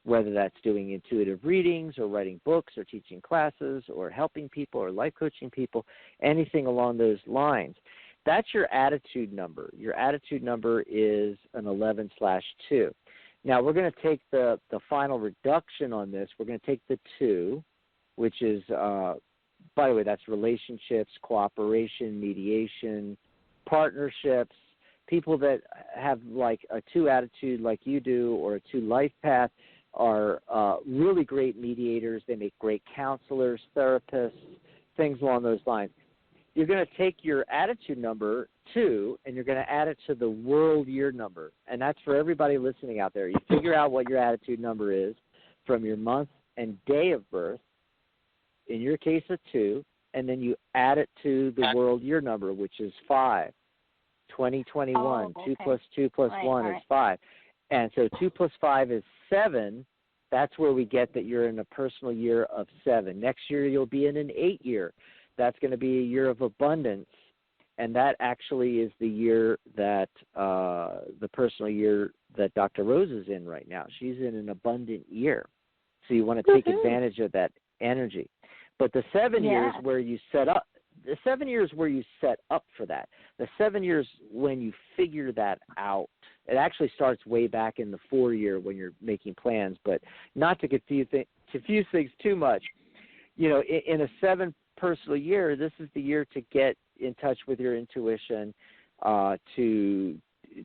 whether that's doing intuitive readings or writing books or teaching classes or helping people or life coaching people, anything along those lines. That's your attitude number. Your attitude number is an 11/2. Now, we're going to take the final reduction on this. We're going to take the 2, which is, by the way, that's relationships, cooperation, mediation, partnerships, people that have like a 2 attitude like you do or a 2 life path are really great mediators. They make great counselors, therapists, things along those lines. You're going to take your attitude number 2 and you're going to add it to the world year number. And that's for everybody listening out there. You figure out what your attitude number is from your month and day of birth, in your case a 2, and then you add it to the world year number, which is 5. 2021, 2 plus 2 plus 1 is 5. And so 2 plus 5 is 7. That's where we get that you're in a personal year of 7. Next year you'll be in an 8-year. That's going to be a year of abundance, and that actually is the year that the personal year that Dr. Rose is in right now. She's in an abundant year, so you want to take advantage of that energy. But the 7 years where you set up, the 7 years where you set up for that, the 7 years when you figure that out. It actually starts way back in the 4-year when you're making plans, but not to confuse things too much. In a 7 personal year, this is the year to get in touch with your intuition, to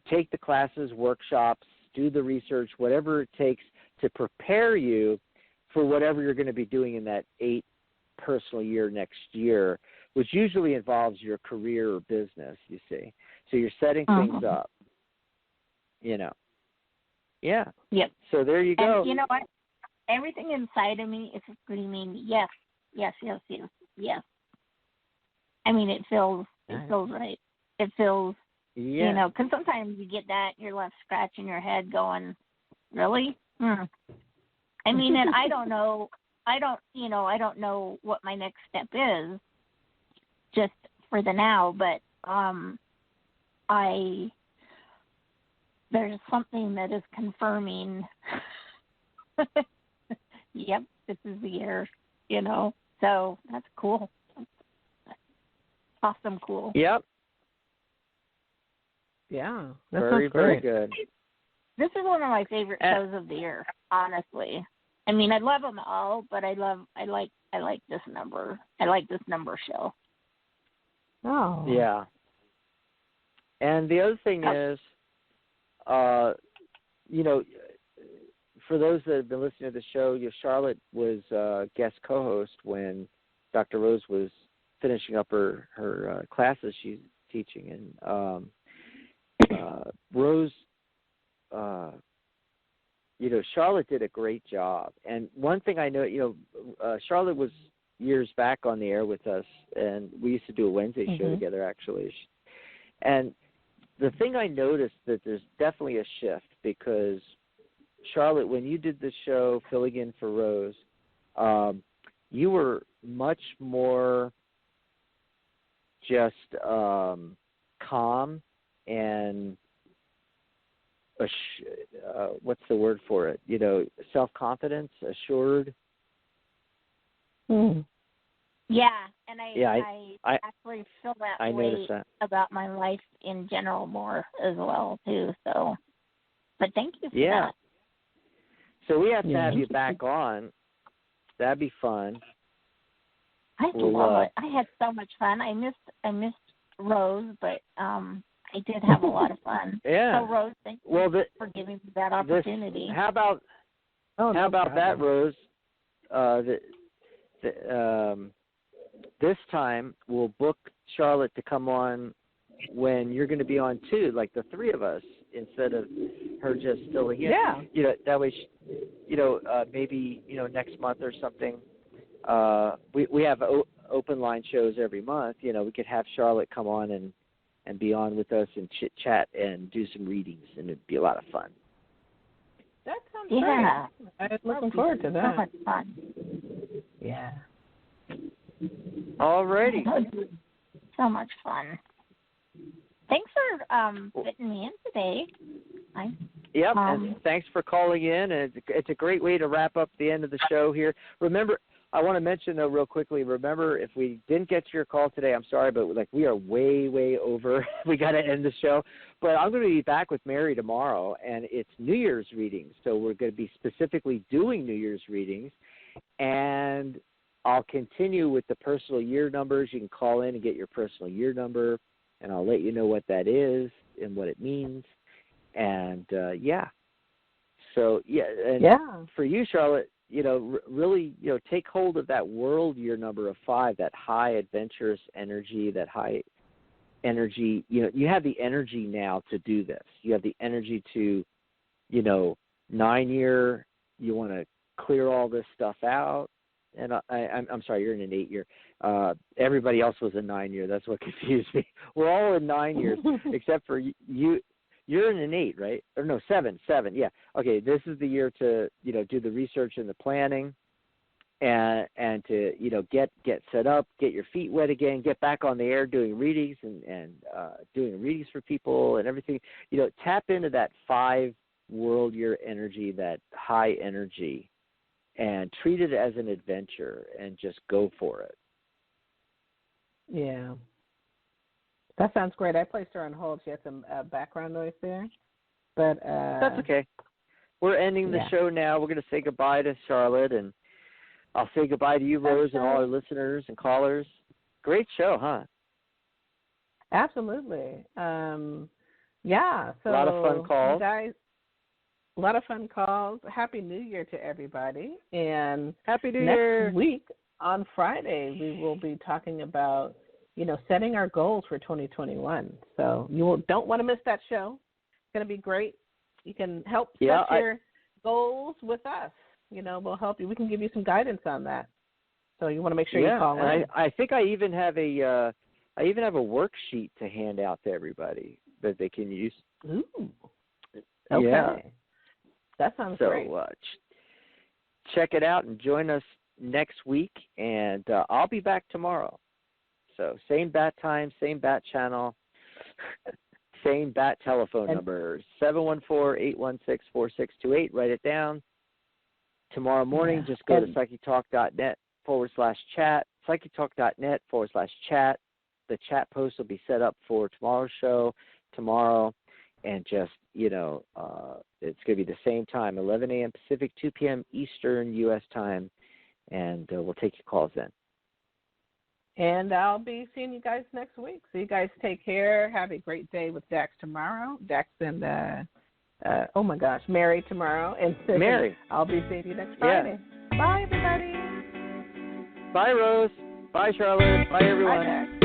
take the classes, workshops, do the research, whatever it takes to prepare you for whatever you're going to be doing in that 8 personal year next year, which usually involves your career or business, you see. So you're setting things up, Yeah. Yep. So there you go. And you know what? Everything inside of me is screaming, yes, yes, yes, yes, yes. I mean, it feels right. It feels, because sometimes you get that, you're left scratching your head going, really? I mean, and I don't know what my next step is just for the now, but there's something that is confirming. Yep, this is the year. So that's cool. Awesome, cool. Yep. Yeah, that very, sounds great. very good. This is one of my favorite shows of the year, honestly. I mean, I love them all, but I like this number. I like this number show. Oh. Yeah. And the other thing is, for those that have been listening to the show, Charlotte was guest co-host when Dr. Rose was finishing up her classes she's teaching, and Rose, Charlotte did a great job. And one thing I know, Charlotte was years back on the air with us, and we used to do a Wednesday show together, actually. And the thing I noticed that there's definitely a shift, because Charlotte, when you did the show filling in for Rose, you were much more just calm and what's the word for it? Self-confidence, assured. Mm. Yeah, and I actually feel that way about my life in general more as well too. So, but thank you for that. So we have to have you back on. That'd be fun. I love it. I had so much fun. I missed Rose, but I did have a lot of fun. Yeah. So Rose, thank you for giving me that opportunity. How about that, Rose? This time we'll book Charlotte to come on when you're going to be on too, like the three of us, instead of her just filling in. Yeah. That way, maybe next month or something. We have open line shows every month. We could have Charlotte come on and be on with us and chit chat and do some readings, and it'd be a lot of fun. That sounds great. I'm looking forward to that. So much fun. Yeah. Alrighty. So much fun. Thanks for fitting me in today. Yep, and thanks for calling in. And it's a great way to wrap up the end of the show here. Remember, I want to mention, though, real quickly, remember, if we didn't get to your call today, I'm sorry, but we are way, way over. We got to end the show. But I'm going to be back with Mary tomorrow, and it's New Year's readings. So we're going to be specifically doing New Year's readings. And I'll continue with the personal year numbers. You can call in and get your personal year number, and I'll let you know what that is and what it means. And, So, for you, Charlotte, really, take hold of that world year number of 5, that high adventurous energy, that high energy. You have the energy now to do this. You have the energy to, 9 year, you want to clear all this stuff out. And I'm sorry, you're in an 8 year. Everybody else was a 9 year. That's what confused me. We're all in 9 years, except for you. You're in an 8, right? Or no, 7. Yeah. Okay. This is the year to do the research and the planning, and to get set up, get your feet wet again, get back on the air doing readings and doing readings for people and everything. Tap into that 5 world year energy, that high energy, and treat it as an adventure and just go for it. Yeah. That sounds great. I placed her on hold. She had some background noise there. But that's okay. We're ending the show now. We're going to say goodbye to Charlotte, and I'll say goodbye to you, Rose, and all our listeners and callers. Great show, huh? Absolutely. So a lot of fun calls. Guys, a lot of fun calls. Happy New Year to everybody. And Happy New Year. Next week on Friday, we will be talking about setting our goals for 2021. So you don't want to miss that show. It's going to be great. You can help set your goals with us. We'll help you. We can give you some guidance on that. So you want to make sure you call in. I think I even have a worksheet to hand out to everybody that they can use. Ooh. Okay. Yeah. That sounds great. So check it out and join us next week, and I'll be back tomorrow. So same bat time, same bat channel, same bat telephone number, 714-816-4628. Write it down. Tomorrow morning, just go to psychictalk.net/chat, psychictalk.net/chat. The chat post will be set up for tomorrow's show tomorrow. And just, it's going to be the same time, 11 a.m. Pacific, 2 p.m. Eastern U.S. time. And we'll take your calls then. And I'll be seeing you guys next week. So you guys take care. Have a great day with Dax tomorrow. Dax and, Mary tomorrow. And Mary. I'll be seeing you next Friday. Yeah. Bye, everybody. Bye, Rose. Bye, Charlotte. Bye, everyone. Bye, Dax.